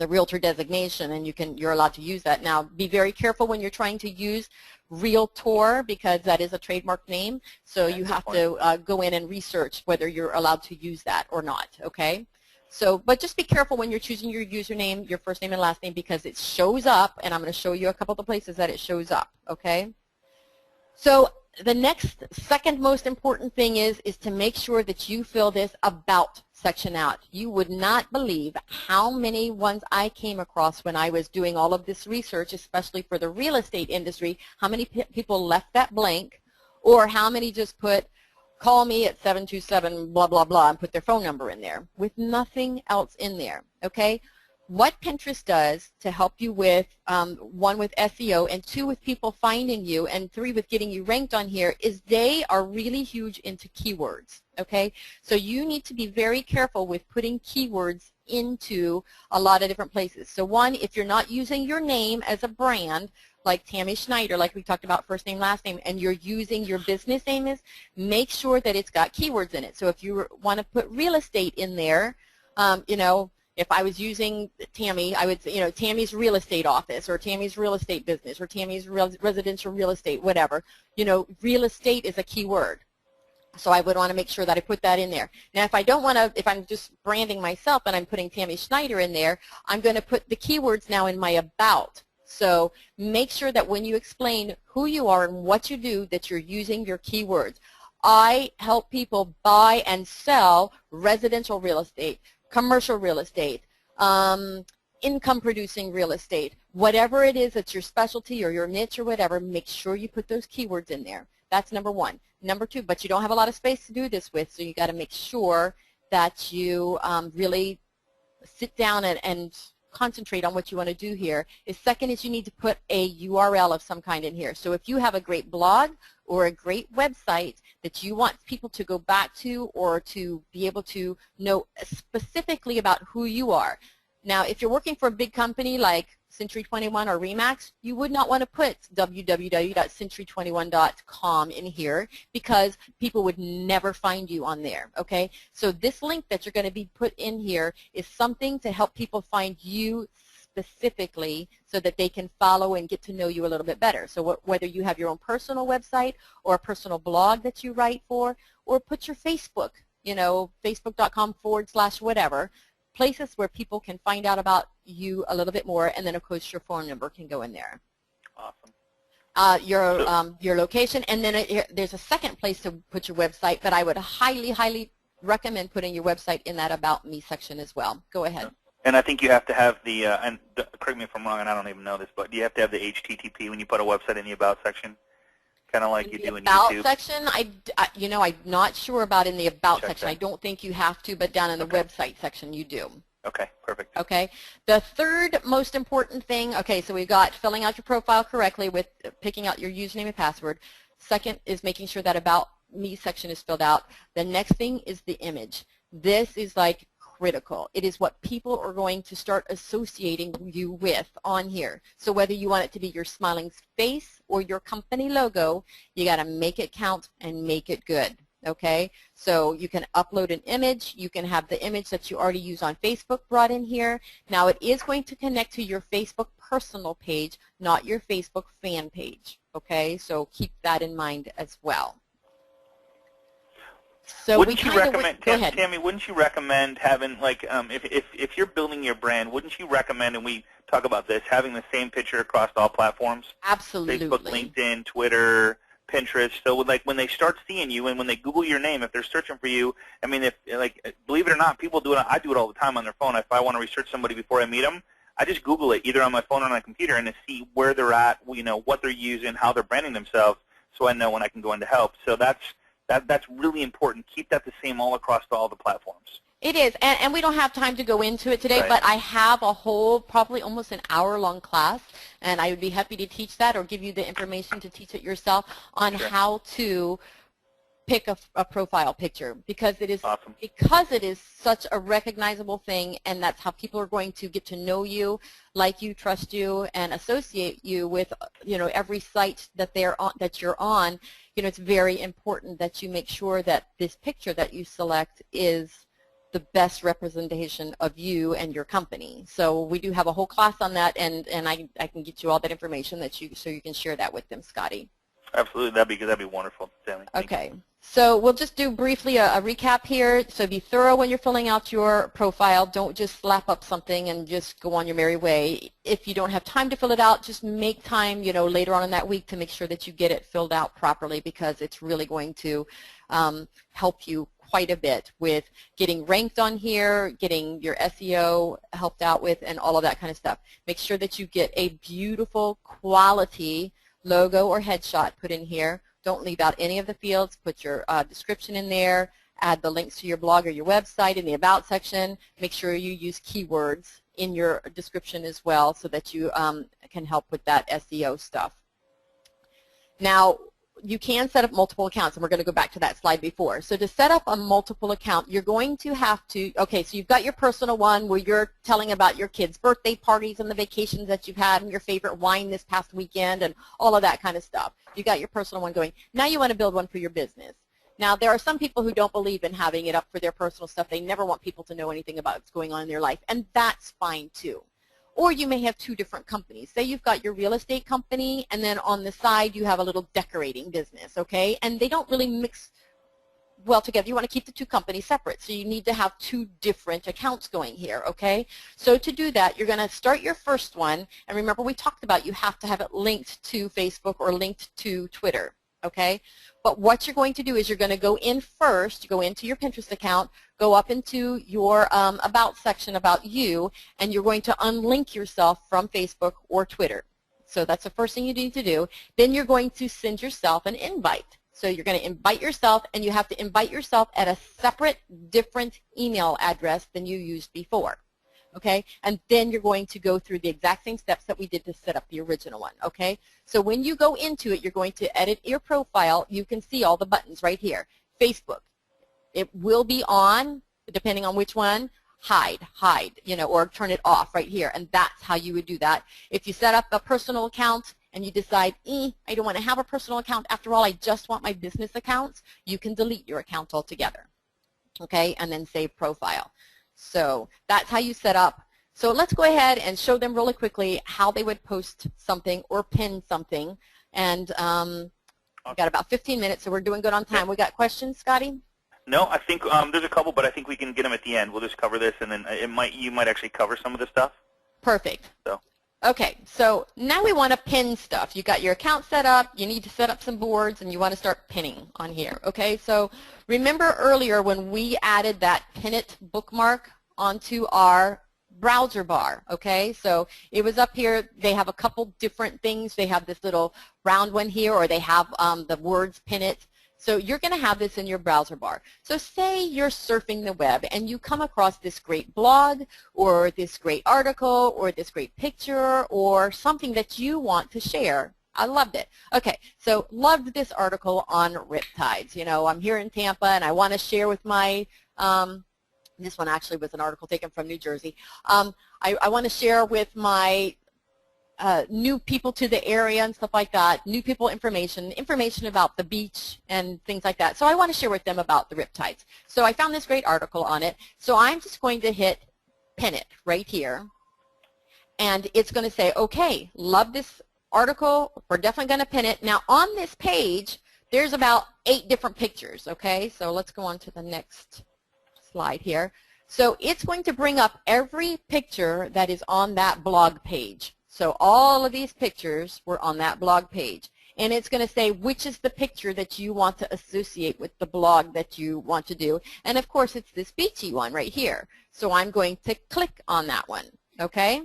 realtor designation, and you're allowed to use that. Now, be very careful when you're trying to use realtor, because that is a trademark name, so you have to go in and research whether you're allowed to use that or not, okay? So, but just be careful when you're choosing your username, your first name and last name, because it shows up, and I'm going to show you a couple of the places that it shows up, okay? So the second most important thing is to make sure that you fill this about section out. You would not believe how many ones I came across when I was doing all of this research, especially for the real estate industry, how many people left that blank, or how many just put, call me at 727 blah, blah, blah, and put their phone number in there with nothing else in there, okay? What Pinterest does to help you with, one, with SEO, and two, with people finding you, and three, with getting you ranked on here, is they are really huge into keywords, okay? So you need to be very careful with putting keywords into a lot of different places. So one, if you're not using your name as a brand, like Tammy Schneider, like we talked about, first name, last name, and you're using your business name, make sure that it's got keywords in it. So if you want to put real estate in there, if I was using Tammy, I would say, Tammy's real estate office, or Tammy's real estate business, or Tammy's residential real estate, whatever. Real estate is a keyword. So I would want to make sure that I put that in there. Now, if I don't want to, if I'm just branding myself and I'm putting Tammy Schneider in there, I'm going to put the keywords now in my about. So make sure that when you explain who you are and what you do, that you're using your keywords. I help people buy and sell residential real estate, commercial real estate, income-producing real estate. Whatever it is that's your specialty or your niche or whatever, make sure you put those keywords in there. That's number one. Number two, but you don't have a lot of space to do this with, so you got to make sure that you really sit down and concentrate on what you want to do here. Second is you need to put a URL of some kind in here. So if you have a great blog or a great website that you want people to go back to, or to be able to know specifically about who you are. Now, if you're working for a big company like Century 21 or Remax, you would not want to put www.century21.com in here, because people would never find you on there, okay? So this link that you're going to be put in here is something to help people find you specifically, so that they can follow and get to know you a little bit better. So whether you have your own personal website or a personal blog that you write for, or put your Facebook, facebook.com/whatever, places where people can find out about you a little bit more, and then of course your phone number can go in there. Awesome. Your location, and then there's a second place to put your website, but I would highly, highly recommend putting your website in that About Me section as well. Go ahead. And I think you have to have the, and correct me if I'm wrong, and I don't even know this, but do you have to have the HTTP when you put a website in the About section? Kind of like you do in YouTube? About section, I'm not sure about in the About section. I don't think you have to, but down in the website section you do. Okay, perfect. Okay. The third most important thing, okay, so we've got filling out your profile correctly with picking out your username and password. Second is making sure that About Me section is filled out. The next thing is the image. This is like critical. It is what people are going to start associating you with on here. So whether you want it to be your smiling face or your company logo, you got to make it count and make it good. Okay, so you can upload an image. You can have the image that you already use on Facebook brought in here. Now it is going to connect to your Facebook personal page, not your Facebook fan page. Okay, so keep that in mind as well. So wouldn't you recommend, go ahead. Tammy, wouldn't you recommend having, like, if you're building your brand, wouldn't you recommend, and we talk about this, having the same picture across all platforms? Absolutely. Facebook, LinkedIn, Twitter, Pinterest. So like when they start seeing you and when they Google your name, if they're searching for you, I mean, believe it or not, people do it. I do it all the time on their phone. If I want to research somebody before I meet them, I just Google it either on my phone or on my computer and to see where they're at, what they're using, how they're branding themselves, so I know when I can go in to help. So that's really important. Keep that the same all across all the platforms. It is, and we don't have time to go into it today, Right. but I have a whole, probably almost an hour-long class, and I would be happy to teach that or give you the information to teach it yourself on Sure. how to pick a profile picture because it is Awesome. Such a recognizable thing, and that's how people are going to get to know you, like you, trust you, and associate you with every site that you're on. It's very important that you make sure that this picture that you select is the best representation of you and your company. So we do have a whole class on that, and I can get you all that information so you can share that with them, Scotty. Absolutely, that'd be wonderful, Sammy. Okay, so we'll just do briefly a recap here. So be thorough when you're filling out your profile. Don't just slap up something and just go on your merry way. If you don't have time to fill it out, just make time, later on in that week to make sure that you get it filled out properly, because it's really going to help you quite a bit with getting ranked on here, getting your SEO helped out with, and all of that kind of stuff. Make sure that you get a beautiful quality logo or headshot put in here. Don't leave out any of the fields. Put your description in there. Add the links to your blog or your website in the About section. Make sure you use keywords in your description as well, so that you can help with that SEO stuff. Now, you can set up multiple accounts, and we're going to go back to that slide before. So to set up a multiple account, you're going to have to, okay, so you've got your personal one where you're telling about your kids' birthday parties and the vacations that you've had and your favorite wine this past weekend and all of that kind of stuff. You got your personal one going. Now you want to build one for your business. Now, there are some people who don't believe in having it up for their personal stuff. They never want people to know anything about what's going on in their life, and that's fine too. Or you may have two different companies. Say you've got your real estate company, and then on the side you have a little decorating business, okay? And they don't really mix well together. You want to keep the two companies separate, so you need to have two different accounts going here, okay? So to do that, you're going to start your first one, and remember we talked about you have to have it linked to Facebook or linked to Twitter, okay? But what you're going to do is you're going to go in first, go into your Pinterest account, go up into your About section, About You, and you're going to unlink yourself from Facebook or Twitter. So that's the first thing you need to do. Then you're going to send yourself an invite. So you're going to invite yourself, and you have to invite yourself at a separate, different email address than you used before. Okay, and then you're going to go through the exact same steps that we did to set up the original one, okay? So when you go into it, you're going to edit your profile. You can see all the buttons right here. Facebook, it will be on, depending on which one, hide, or turn it off right here, and that's how you would do that. If you set up a personal account and you decide, I don't want to have a personal account, after all, I just want my business accounts, you can delete your account altogether, okay, and then save profile. So that's how you set up. So let's go ahead and show them really quickly how they would post something or pin something. And we've got about 15 minutes, so we're doing good on time. We got questions, Scotty? No, I think there's a couple, but I think we can get them at the end. We'll just cover this, and then you might actually cover some of the stuff. Perfect. So. Okay, so now we want to pin stuff. You got your account set up, you need to set up some boards, and you want to start pinning on here. Okay, so remember earlier when we added that pin it bookmark onto our browser bar, okay? So it was up here. They have a couple different things. They have this little round one here, or they have the words pin it. So you're going to have this in your browser bar. So say you're surfing the web and you come across this great blog or this great article or this great picture or something that you want to share. I loved it. Okay, so loved this article on riptides. I'm here in Tampa and I want to share with my, this one actually was an article taken from New Jersey. I want to share with my new people to the area and stuff like that, new people information about the beach and things like that. So I want to share with them about the riptides. So I found this great article on it. So I'm just going to hit pin it right here. And it's going to say, okay, love this article. We're definitely going to pin it. Now on this page, there's about 8 different pictures, okay? So let's go on to the next slide here. So it's going to bring up every picture that is on that blog page. So all of these pictures were on that blog page. And it's going to say which is the picture that you want to associate with the blog that you want to do. And of course, it's this beachy one right here. So I'm going to click on that one, okay?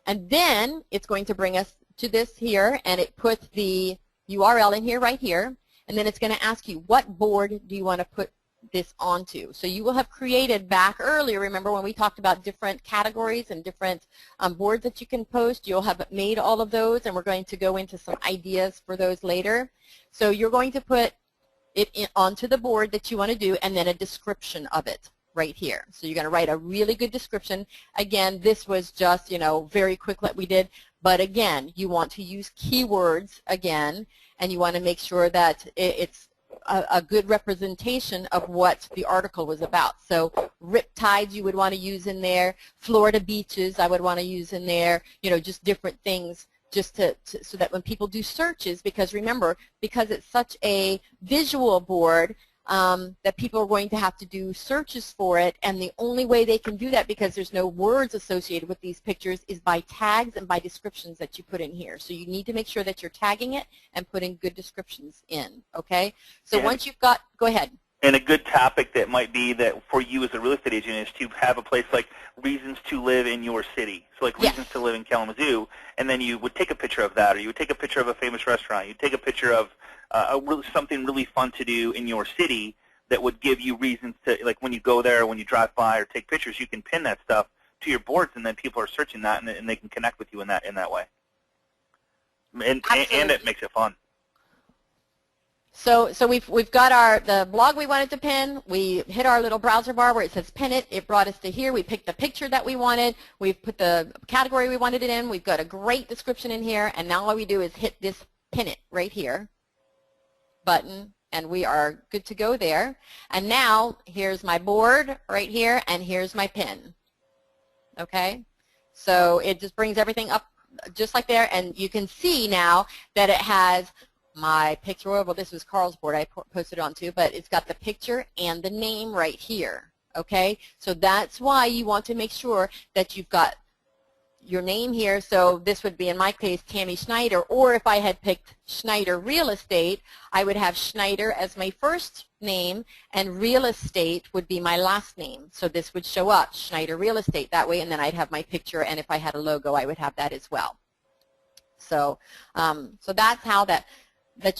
And then it's going to bring us to this here, and it puts the URL in here right here. And then it's going to ask you, what board do you want to put this onto? So you will have created back earlier, remember when we talked about different categories and different boards that you can post, you'll have made all of those, and we're going to go into some ideas for those later. So you're going to put onto the board that you want to do, and then a description of it right here. So you're going to write a really good description. Again, this was just, very quick like we did, but again, you want to use keywords again, and you want to make sure that it's a good representation of what the article was about. So riptides you would want to use in there, Florida beaches I would want to use in there, just different things, just so that when people do searches, because remember, because it's such a visual board, that people are going to have to do searches for it, and the only way they can do that, because there's no words associated with these pictures, is by tags and by descriptions that you put in here. So you need to make sure that you're tagging it and putting good descriptions in, okay? So once you've got, go ahead. And a good topic that might be that for you as a real estate agent is to have a place like reasons to live in your city. So like reasons to live in Kalamazoo, and then you would take a picture of that, or you would take a picture of a famous restaurant. You'd take a picture of something really fun to do in your city that would give you reasons to, like when you go there, or when you drive by or take pictures, you can pin that stuff to your boards, and then people are searching that, and they can connect with you in that way. And it makes it fun. So we've got the blog we wanted to pin. We hit our little browser bar where it says pin it. It brought us to here. We picked the picture that we wanted. We've put the category we wanted it in. We've got a great description in here. And now all we do is hit this pin it right here button, and we are good to go there. And now here's my board right here, and here's my pin. Okay? So it just brings everything up just like there, and you can see now that it has my picture. Well, this was Carl's board I posted it onto, but it's got the picture and the name right here. Okay, so that's why you want to make sure that you've got your name here. So this would be, in my case, Tammy Schneider, or if I had picked Schneider Real Estate, I would have Schneider as my first name, and Real Estate would be my last name. So this would show up, Schneider Real Estate, that way, and then I'd have my picture, and if I had a logo, I would have that as well. So, so that's how that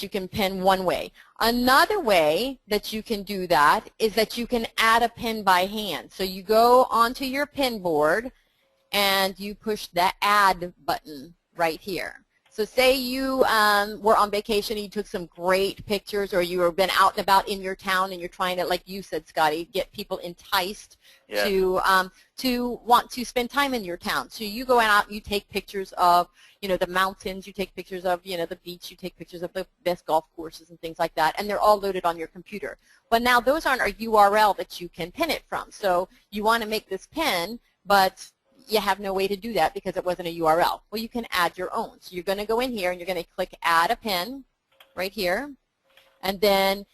you can pin one way. Another way that you can do that is that you can add a pin by hand. So you go onto your pin board and you push the add button right here. So say you were on vacation and you took some great pictures, or you have been out and about in your town and you're trying to, like you said, Scotty, get people enticed to want to spend time in your town. So you go out, you take pictures of, the mountains, you take pictures of, the beach, you take pictures of the best golf courses and things like that, and they're all loaded on your computer. But now those aren't a URL that you can pin it from. So you want to make this pin, but you have no way to do that because it wasn't a URL. Well, you can add your own. So you're going to go in here and you're going to click Add a Pin right here. And then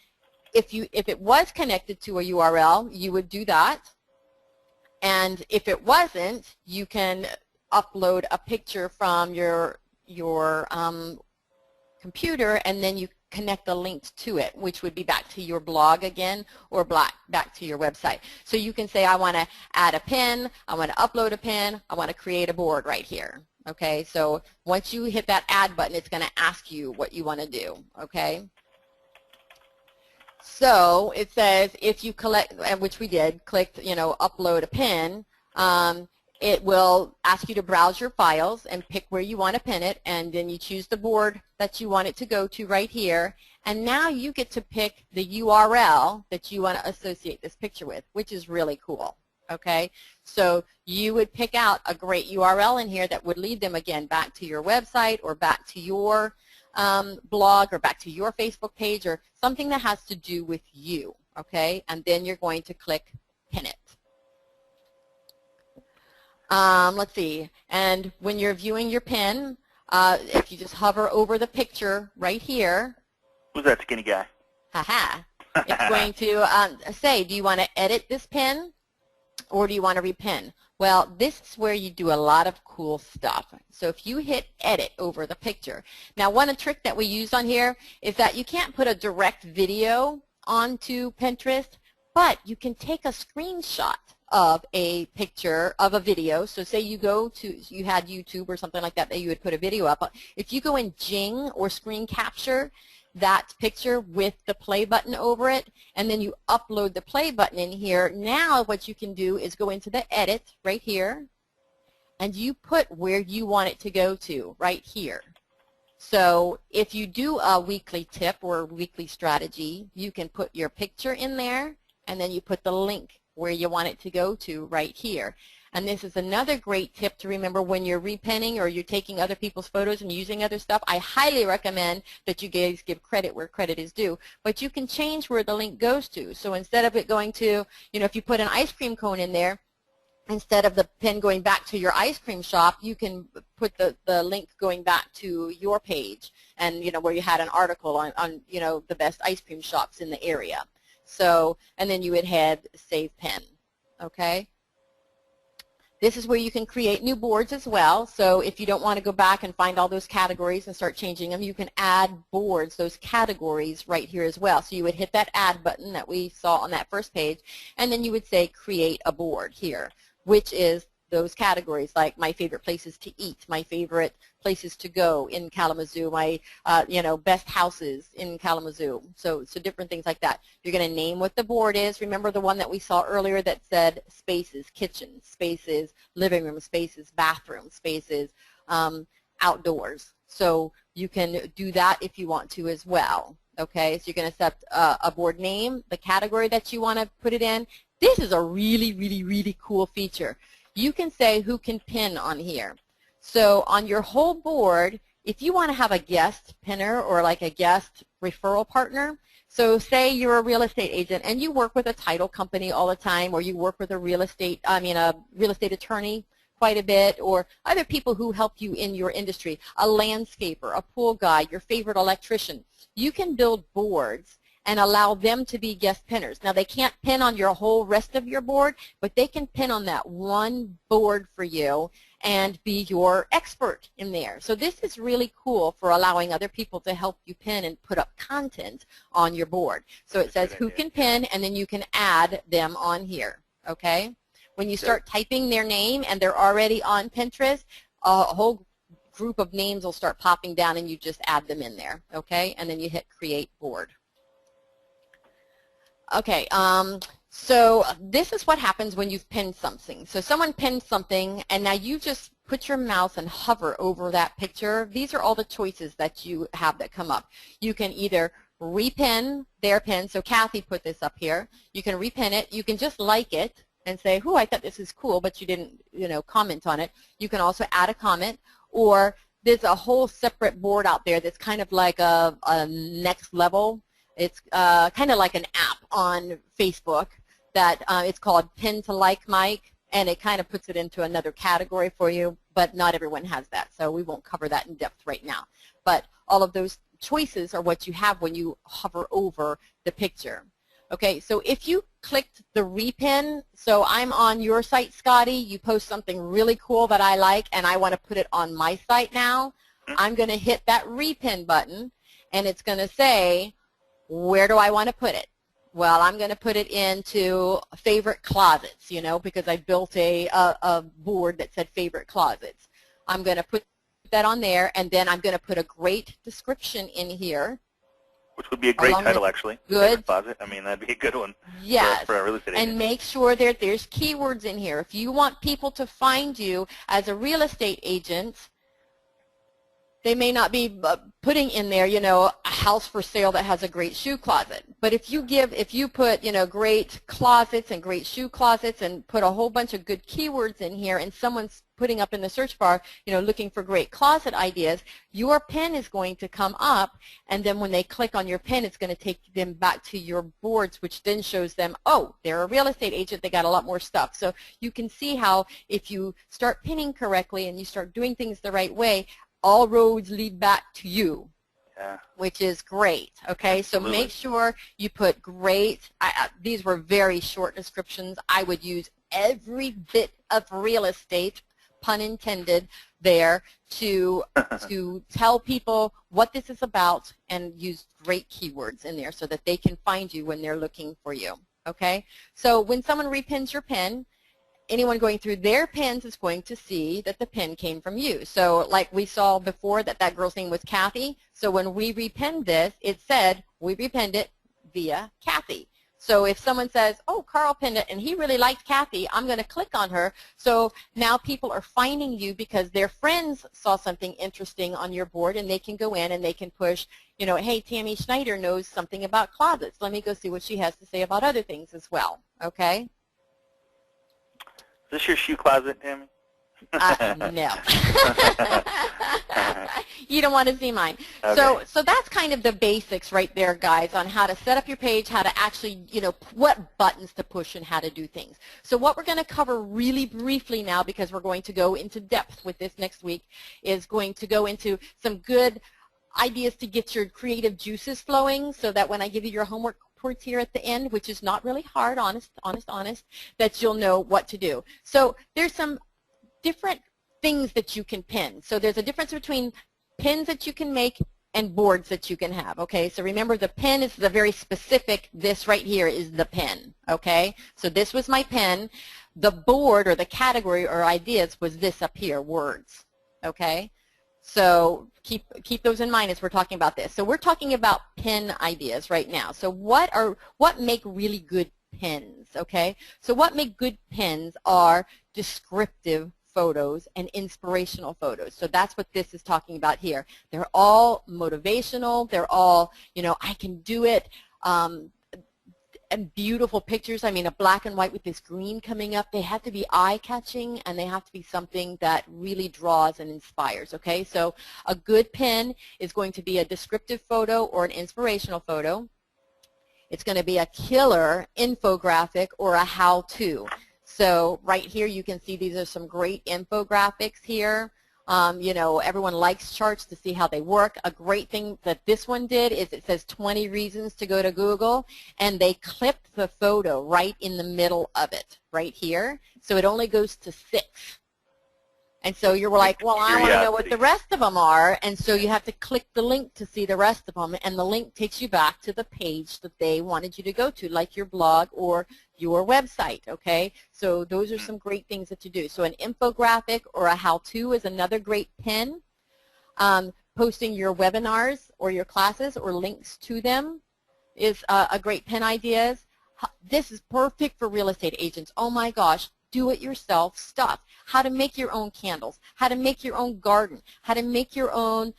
if it was connected to a URL, you would do that. And if it wasn't, you can upload a picture from your computer, and then you connect a link to it, which would be back to your blog again, or back to your website. So you can say, I want to add a pin, I want to upload a pin, I want to create a board right here. Okay, so once you hit that add button, it's going to ask you what you want to do. Okay, so it says if you collect, which we did, clicked, upload a pin, it will ask you to browse your files and pick where you want to pin it, and then you choose the board that you want it to go to right here, and now you get to pick the URL that you want to associate this picture with, which is really cool. Okay, so you would pick out a great URL in here that would lead them again back to your website, or back to your blog, or back to your Facebook page, or something that has to do with you. Okay, and then you're going to click pin it. Let's see, and when you're viewing your pin, if you just hover over the picture right here. Who's that skinny guy? Haha. It's going to say, do you want to edit this pin, or do you want to repin? Well, this is where you do a lot of cool stuff. So if you hit edit over the picture. Now, one trick that we use on here is that you can't put a direct video onto Pinterest, but you can take a screenshot of a picture of a video. So say you had YouTube or something like that you would put a video up. If you go in Jing or screen capture that picture with the play button over it, and then you upload the play button in here, now what you can do is go into the edit right here, and you put where you want it to go to right here. So if you do a weekly tip or a weekly strategy, you can put your picture in there, and then you put the link where you want it to go to right here. And this is another great tip to remember when you're repinning or you're taking other people's photos and using other stuff. I highly recommend that you guys give credit where credit is due. But you can change where the link goes to. So instead of it going to, if you put an ice cream cone in there, instead of the pin going back to your ice cream shop, you can put the link going back to your page and, where you had an article on the best ice cream shops in the area. So, and then you would hit Save Pin, okay? This is where you can create new boards as well. So if you don't want to go back and find all those categories and start changing them, you can add boards, those categories right here as well. So you would hit that add button that we saw on that first page, and then you would say create a board here, which is those categories like my favorite places to eat, my favorite places to go in Kalamazoo, my best houses in Kalamazoo. So different things like that. You're going to name what the board is. Remember the one that we saw earlier that said spaces, kitchen, spaces, living room, spaces, bathroom, spaces, outdoors. So you can do that if you want to as well. Okay, so you're going to set a board name, the category that you want to put it in. This is a really, really, really cool feature. You can say who can pin on here. So on your whole board, if you want to have a guest pinner or like a guest referral partner, so say you're a real estate agent and you work with a title company all the time, or you work with a real estate attorney quite a bit, or other people who help you in your industry, a landscaper, a pool guy, your favorite electrician. You can build boards and allow them to be guest pinners. Now, they can't pin on your whole rest of your board, but they can pin on that one board for you and be your expert in there. So this is really cool for allowing other people to help you pin and put up content on your board. So it says who can pin, and then you can add them on here, okay? When you start typing their name and they're already on Pinterest, a whole group of names will start popping down, and you just add them in there, okay? And then you hit create board. Okay, so this is what happens when you've pinned something. So someone pinned something, and now you just put your mouse and hover over that picture. These are all the choices that you have that come up. You can either repin their pin. So Kathy put this up here. You can repin it. You can just like it and say, "Ooh, I thought this is cool," but you didn't, comment on it. You can also add a comment, or there's a whole separate board out there that's kind of like a next level. It's kind of like an app on Facebook that it's called Pin to Like Mike, and it kind of puts it into another category for you, but not everyone has that, so we won't cover that in depth right now. But all of those choices are what you have when you hover over the picture. Okay, so if you clicked the repin, so I'm on your site, Scotty, you post something really cool that I like, and I want to put it on my site now, I'm going to hit that repin button, and it's going to say, where do I want to put it? Well, I'm going to put it into favorite closets, because I built a board that said favorite closets. I'm going to put that on there, and then I'm going to put a great description in here. Which would be a great title, actually. Good. Closet. I mean, that'd be a good one. Yes. For a real estate agent. And make sure that there's keywords in here. If you want people to find you as a real estate agent, they may not be putting in there, a house for sale that has a great shoe closet. But if you put, great closets and great shoe closets and put a whole bunch of good keywords in here, and someone's putting up in the search bar, looking for great closet ideas, your pin is going to come up, and then when they click on your pin, it's going to take them back to your boards, which then shows them, oh, they're a real estate agent, they got a lot more stuff. So you can see how if you start pinning correctly and you start doing things the right way, all roads lead back to you, which is great, okay? Absolutely. So make sure you put great, these were very short descriptions. I would use every bit of real estate, pun intended, there to tell people what this is about, and use great keywords in there so that they can find you when they're looking for you, okay? So when someone repins your pin, anyone going through their pins is going to see that the pin came from you. So like we saw before that girl's name was Kathy. So when we repinned this, it said we repinned it via Kathy. So if someone says, oh, Carl pinned it and he really liked Kathy, I'm going to click on her. So now people are finding you because their friends saw something interesting on your board, and they can go in and they can push, you know, hey, Tammy Schneider knows something about closets. Let me go see what she has to say about other things as well. Okay? Is this your shoe closet, Tammy? No. You don't want to see mine. Okay. So that's kind of the basics right there, guys, on how to set up your page, how to actually, you know, what buttons to push and how to do things. So what we're going to cover really briefly now, because we're going to go into depth with this next week, is going to go into some good ideas to get your creative juices flowing, so that when I give you your homework reports here at the end, which is not really hard, honest, that you'll know what to do. So there's some different things that you can pin. So there's a difference between pins that you can make and boards that you can have, okay? So remember, the pin is the very specific, this right here is the pin, okay? So this was my pin. The board, or the category or ideas, was this up here, words, okay? So keep those in mind as we're talking about this. So we're talking about pin ideas right now. So what make really good pins, okay? So what make good pins are descriptive photos and inspirational photos. So that's what this is talking about here. They're all motivational. They're all, you know, I can do it. And beautiful pictures. I mean, a black and white with this green coming up. They have to be eye-catching, and they have to be something that really draws and inspires, okay? So a good pin is going to be a descriptive photo or an inspirational photo. It's going to be a killer infographic or a how-to. So right here you can see these are some great infographics here. You know, everyone likes charts to see how they work. A great thing that this one did is it says 20 reasons to go to Google, and they clipped the photo right in the middle of it, right here. So it only goes to 6. And so you're like, well, I want to know what the rest of them are, and so you have to click the link to see the rest of them, and the link takes you back to the page that they wanted you to go to, like your blog or your website, okay? So those are some great things that you do. So an infographic or a how-to is another great pin. Posting your webinars or your classes or links to them is a great pin ideas. This is perfect for real estate agents. Oh my gosh, do-it-yourself stuff. How to make your own candles, how to make your own garden, how to make your own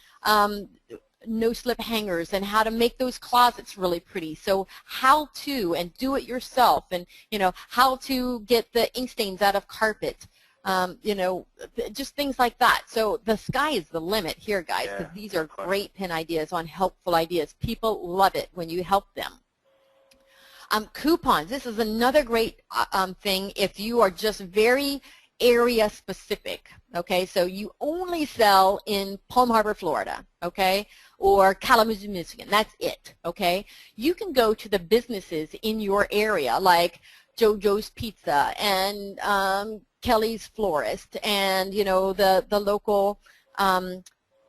no-slip hangers, and how to make those closets really pretty. So how to, and do it yourself, and you know, how to get the ink stains out of carpet, you know, just things like that. So the sky is the limit here, guys, because these are great pin ideas on helpful ideas. People love it when you help them. Coupons, this is another great thing if you are just very area specific, okay? So you only sell in Palm Harbor, Florida, okay? Or Kalamazoo, Michigan, that's it, okay? You can go to the businesses in your area, like JoJo's Pizza and Kelly's Florist, and, you know, the local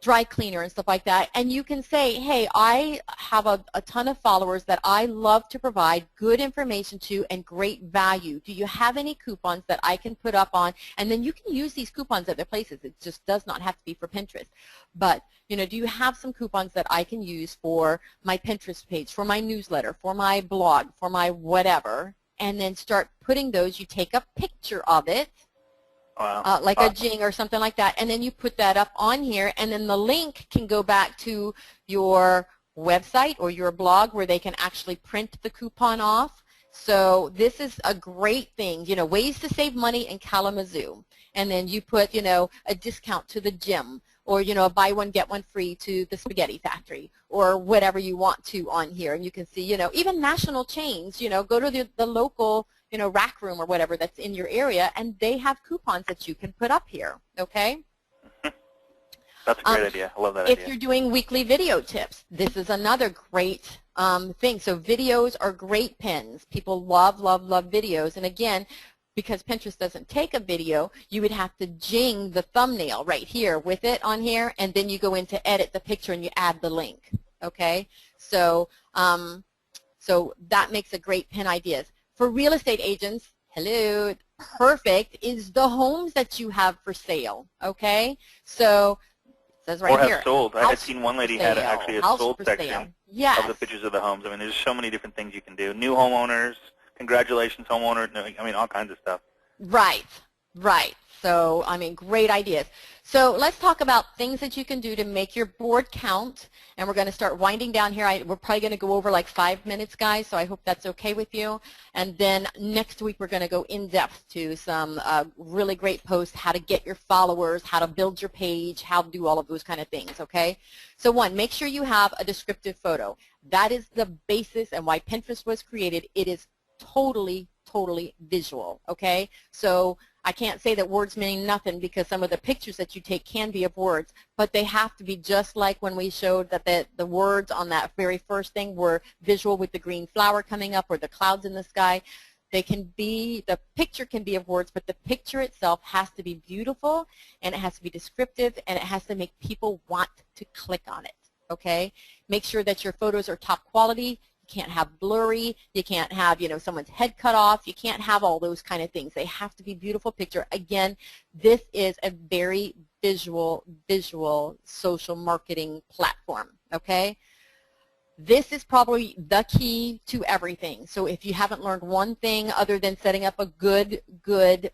dry cleaner and stuff like that, and you can say, hey, I have a ton of followers that I love to provide good information to and great value. Do you have any coupons that I can put up on? And then you can use these coupons at their places. It just does not have to be for Pinterest. But, you know, do you have some coupons that I can use for my Pinterest page, for my newsletter, for my blog, for my whatever? And then start putting those. You take a picture of it. Wow. Like a jing or something like that, and then you put that up on here, and then the link can go back to your website or your blog where they can actually print the coupon off. So this is a great thing, you know, ways to save money in Kalamazoo. And then you put, you know, a discount to the gym, or, you know, a buy one, get one free to the spaghetti factory, or whatever you want to on here. And you can see, you know, even national chains, you know, go to the local, you know, rack room or whatever that's in your area, and they have coupons that you can put up here, okay? That's a great idea. I love that idea. If you're doing weekly video tips, this is another great thing. So videos are great pins. People love, love, love videos. And again, because Pinterest doesn't take a video, you would have to jing the thumbnail right here with it on here, and then you go in to edit the picture and you add the link, okay? So, so that makes a great pin ideas. For real estate agents, hello, perfect is the homes that you have for sale, okay? So says right Or have here. sold. I had House seen one lady for had sale, actually a house sold for section sale. of Yes. the pictures of the homes. I mean, there's so many different things you can do. New homeowners, congratulations homeowner, I mean, all kinds of stuff. Right, right. So, I mean, great ideas. So let's talk about things that you can do to make your board count. And we're going to start winding down here. We're probably going to go over like 5 minutes, guys, so I hope that's okay with you. And then next week we're going to go in depth to some really great posts, how to get your followers, how to build your page, how to do all of those kind of things, okay? So one, make sure you have a descriptive photo. That is the basis and why Pinterest was created. It is totally visual, okay? So I can't say that words mean nothing because some of the pictures that you take can be of words, but they have to be just like when we showed that the words on that very first thing were visual with the green flower coming up or the clouds in the sky. They can be, the picture can be of words, but the picture itself has to be beautiful and it has to be descriptive and it has to make people want to click on it, okay? Make sure that your photos are top quality. You can't have blurry, you can't have, you know, someone's head cut off, you can't have all those kind of things. They have to be beautiful picture. Again, this is a very visual social marketing platform, okay? This is probably the key to everything. So if you haven't learned one thing other than setting up a good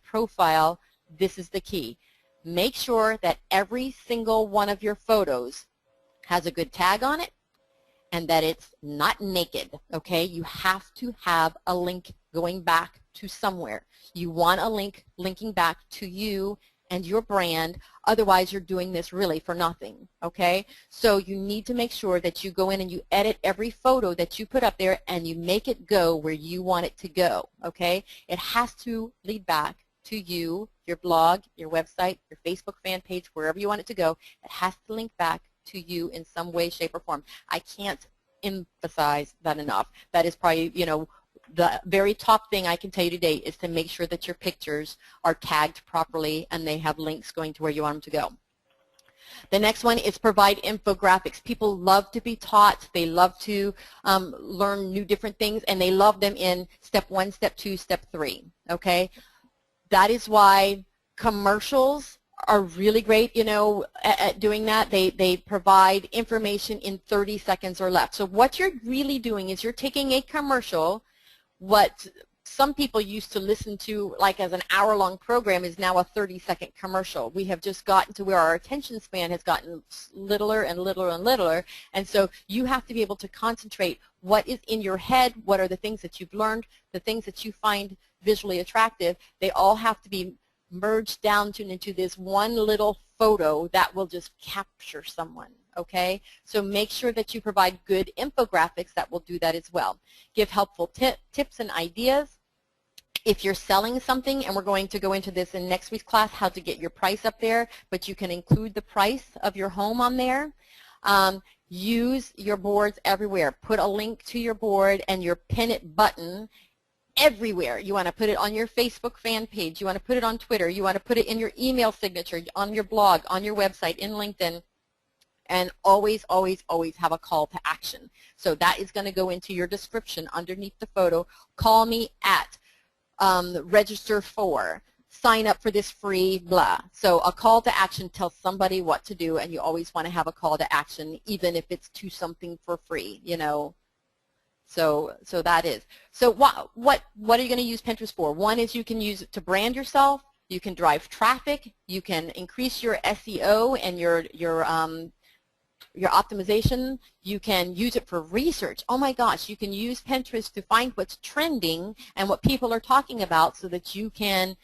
profile, this is the key. Make sure that every single one of your photos has a good tag on it, and that it's not naked, okay? You have to have a link going back to somewhere. You want a link linking back to you and your brand, otherwise you're doing this really for nothing, okay? So you need to make sure that you go in and you edit every photo that you put up there and you make it go where you want it to go, okay? It has to lead back to you, your blog, your website, your Facebook fan page, wherever you want it to go. It has to link back to you in some way, shape, or form. I can't emphasize that enough. That is probably, you know, the very top thing I can tell you today is to make sure that your pictures are tagged properly and they have links going to where you want them to go. The next one is provide infographics. People love to be taught. They love to learn new different things, and they love them in step 1, step 2, step 3, okay? That is why commercials are really great, you know, at doing that. They provide information in 30 seconds or less. So what you're really doing is you're taking a commercial, what some people used to listen to like as an hour-long program is now a 30-second commercial. We have just gotten to where our attention span has gotten littler and littler, and so you have to be able to concentrate what is in your head, what are the things that you've learned, the things that you find visually attractive. They all have to be merged down into this one little photo that will just capture someone, okay? So make sure that you provide good infographics that will do that as well. Give helpful tips and ideas. If you're selling something, and we're going to go into this in next week's class, how to get your price up there, but you can include the price of your home on there. Use your boards everywhere. Put a link to your board and your pin it button everywhere. You want to put it on your Facebook fan page. You want to put it on Twitter. You want to put it in your email signature, on your blog, on your website, in LinkedIn. And always have a call to action. So that is going to go into your description underneath the photo. Call me at, register for, sign up for this free blah. So a call to action tells somebody what to do, and you always want to have a call to action, even if it's to something for free, you know. So that is. So what are you going to use Pinterest for? One is you can use it to brand yourself. You can drive traffic. You can increase your SEO and your optimization. You can use it for research. Oh my gosh, you can use Pinterest to find what's trending and what people are talking about so that you can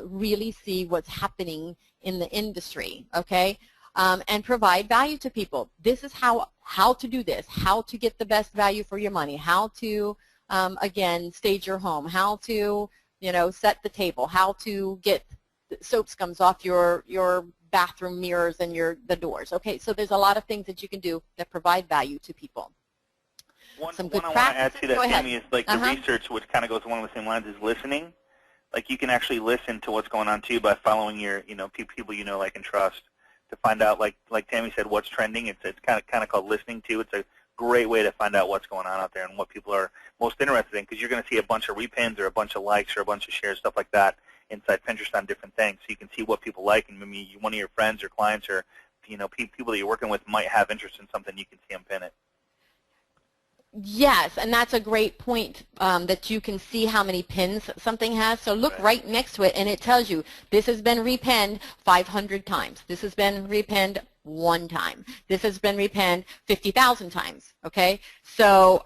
really see what's happening in the industry, okay? And provide value to people. This is how to do this, how to get the best value for your money, how to, again, stage your home, how to, you know, set the table, how to get soap scums off your bathroom mirrors and the doors. Okay, so there's a lot of things that you can do that provide value to people. Some good I want to add to that, Go ahead. Tammy, is like the research, which kind of goes along the same lines, is listening. Like you can actually listen to what's going on too by following your, you know, people you know, like, and trust, to find out, like Tammy said, what's trending. It's kind of called listening to. It's a great way to find out what's going on out there and what people are most interested in, because you're going to see a bunch of repins or a bunch of likes or a bunch of shares, stuff like that, inside Pinterest on different things. So you can see what people like, and maybe one of your friends or clients or people that you're working with might have interest in something, you can see them pin it. Yes, and that's a great point, that you can see how many pins something has. So look right next to it, and it tells you this has been repinned 500 times. This has been repinned 1 time. This has been repinned 50,000 times. Okay, so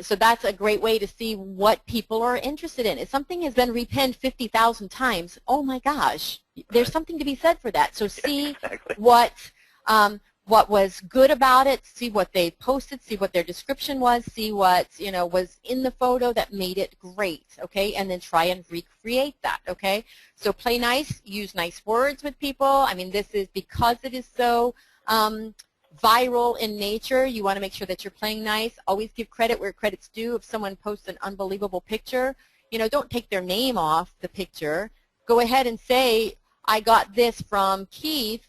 so that's a great way to see what people are interested in. If something has been repinned 50,000 times, oh my gosh, there's something to be said for that. So see what was good about it, see what they posted, see what their description was, see what was in the photo that made it great, okay, and then try and recreate that, okay. So play nice, use nice words with people. I mean, this is because it is so viral in nature. You want to make sure that you're playing nice. Always give credit where credit's due. If someone posts an unbelievable picture, don't take their name off the picture. Go ahead and say, I got this from Keith,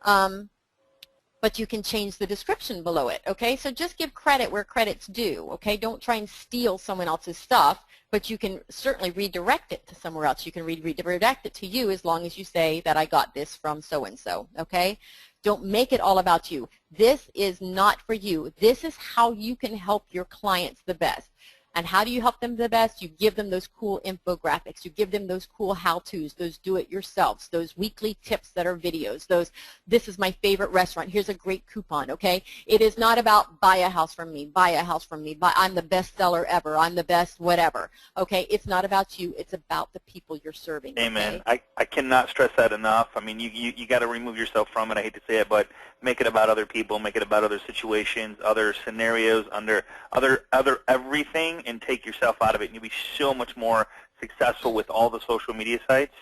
but you can change the description below it, okay? So just give credit where credit's due, okay? Don't try and steal someone else's stuff, but you can certainly redirect it to somewhere else. You can redirect it to you as long as you say that I got this from so-and-so, okay? Don't make it all about you. This is not for you. This is how you can help your clients the best. And how do you help them the best? You give them those cool infographics. You give them those cool how-tos, those do-it-yourselves, those weekly tips that are videos, those, this is my favorite restaurant. Here's a great coupon, okay? It is not about buy a house from me, buy a house from me, I'm the best seller ever, I'm the best whatever, okay? It's not about you. It's about the people you're serving. Amen. Okay? I cannot stress that enough. I mean, you got to remove yourself from it. I hate to say it, but make it about other people, make it about other situations, other scenarios, other everything, and take yourself out of it. And you'll be so much more successful with all the social media sites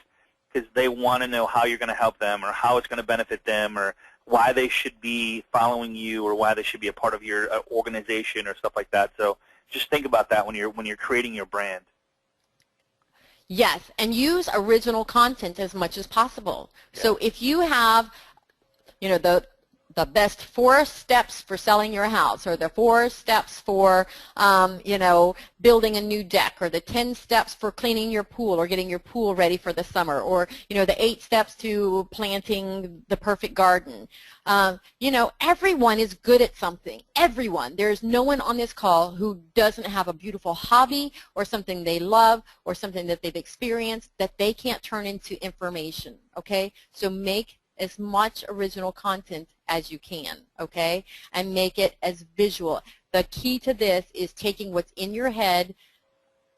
because they want to know how you're going to help them or how it's going to benefit them or why they should be following you or why they should be a part of your organization or stuff like that. So just think about that when you're creating your brand. Yes, and use original content as much as possible. Yeah. So if you have, the best 4 steps for selling your house, or the 4 steps for, building a new deck, or the 10 steps for cleaning your pool or getting your pool ready for the summer, or, the 8 steps to planting the perfect garden. Everyone is good at something. Everyone. There's no one on this call who doesn't have a beautiful hobby or something they love or something that they've experienced that they can't turn into information, okay? So make as much original content as you can, okay? And make it as visual. The key to this is taking what's in your head,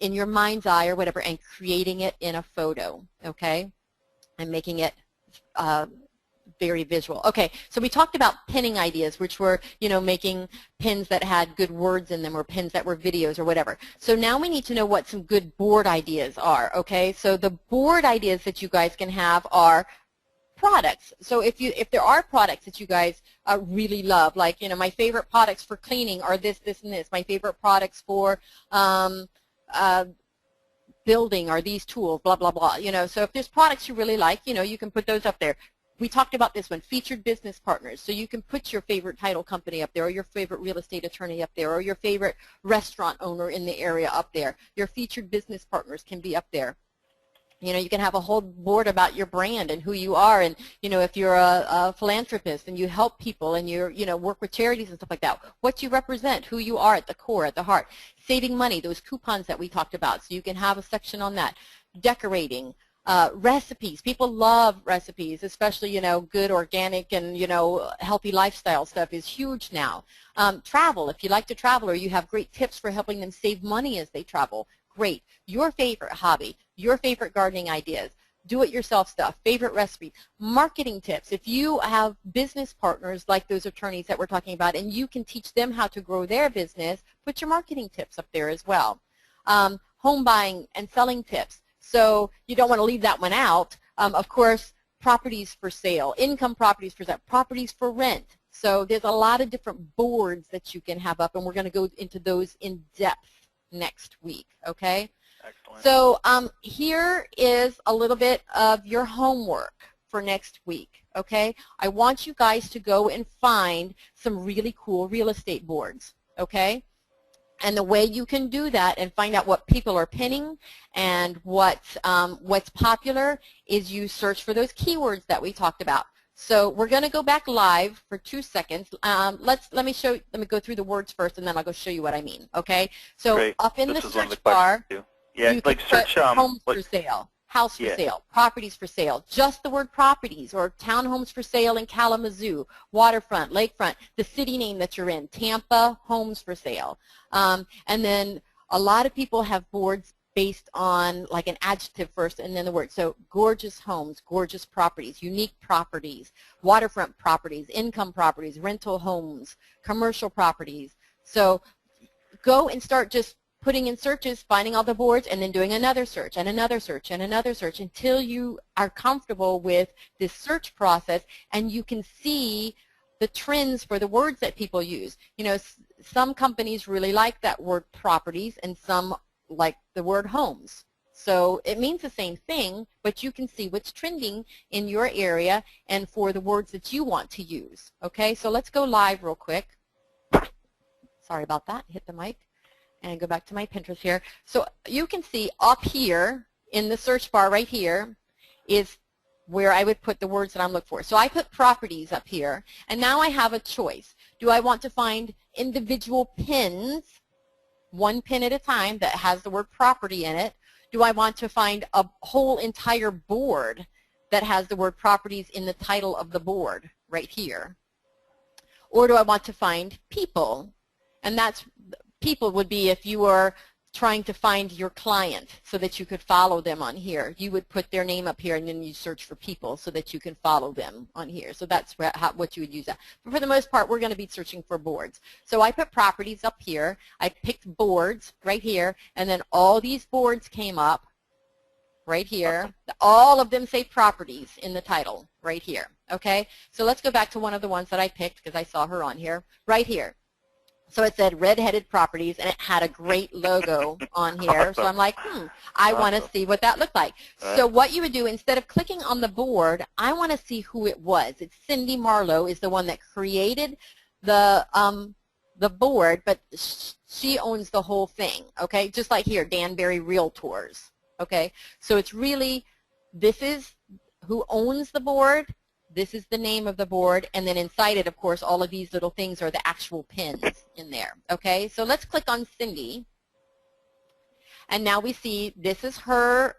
in your mind's eye or whatever, and creating it in a photo, okay? And making it very visual. Okay, so we talked about pinning ideas, which were, making pins that had good words in them or pins that were videos or whatever. So now we need to know what some good board ideas are, okay? So the board ideas that you guys can have are products. So if there are products that you guys really love, like my favorite products for cleaning are this, this, and this. My favorite products for building are these tools, blah blah blah. So if there's products you really like, you can put those up there. We talked about this one, featured business partners. So you can put your favorite title company up there, or your favorite real estate attorney up there, or your favorite restaurant owner in the area up there. Your featured business partners can be up there. You can have a whole board about your brand and who you are, and if you're a philanthropist and you help people and you work with charities and stuff like that, what you represent, who you are at the core, at the heart. Saving money, those coupons that we talked about, so you can have a section on that. Decorating, recipes. People love recipes, especially good organic and healthy lifestyle stuff is huge now. Travel, if you like to travel or you have great tips for helping them save money as they travel. Great. Your favorite hobby, your favorite gardening ideas, do-it-yourself stuff, favorite recipes, marketing tips. If you have business partners like those attorneys that we're talking about and you can teach them how to grow their business, put your marketing tips up there as well. Home buying and selling tips. So you don't want to leave that one out. Of course, properties for sale, income properties for sale, properties for rent. So there's a lot of different boards that you can have up, and we're going to go into those in depth next week, okay? Excellent. So here is a little bit of your homework for next week, okay? I want you guys to go and find some really cool real estate boards, okay? And the way you can do that and find out what people are pinning and what's popular is you search for those keywords that we talked about. So we're going to go back live for 2 seconds. Let me go through the words first, and then I'll go show you what I mean. Okay. So Great. up in This the was one of the search bar, questions, too. Yeah, you like can search put homes like, for sale, house for yeah. sale, properties for sale, just the word properties, or townhomes for sale in Kalamazoo, waterfront, lakefront, the city name that you're in, Tampa, homes for sale. And then a lot of people have boards based on like an adjective first and then the word. So gorgeous homes, gorgeous properties, unique properties, waterfront properties, income properties, rental homes, commercial properties. So go and start just putting in searches, finding all the boards, and then doing another search and another search and another search until you are comfortable with this search process and you can see the trends for the words that people use. You know, some companies really like that word properties and some like the word homes. So it means the same thing, but you can see what's trending in your area and for the words that you want to use. Okay, so let's go live real quick. Sorry about that, hit the mic. And go back to my Pinterest here. So you can see up here in the search bar right here is where I would put the words that I'm looking for. So I put properties up here, and now I have a choice. Do I want to find individual pins, one pin at a time that has the word property in it? Do I want to find a whole entire board that has the word properties in the title of the board right here? Or do I want to find people? And that's people would be if you were trying to find your client so that you could follow them on here. You would put their name up here and then you search for people so that you can follow them on here. So that's what you would use that. But for the most part, we're going to be searching for boards. So I put properties up here. I picked boards right here, and then all these boards came up right here. All of them say properties in the title right here. Okay? So let's go back to one of the ones that I picked because I saw her on here. Right here. So it said Red-Headed Properties, and it had a great logo on here. Awesome. So I'm like, I want to see what that looked like. So what you would do, instead of clicking on the board, I want to see who it was. It's Cindy Marlowe is the one that created the board, but she owns the whole thing, okay? Just like here, Danbury Realtors, okay? So it's really, this is who owns the board. This is the name of the board, and then inside it, of course, all of these little things are the actual pins in there, okay? So let's click on Cindy, and now we see this is her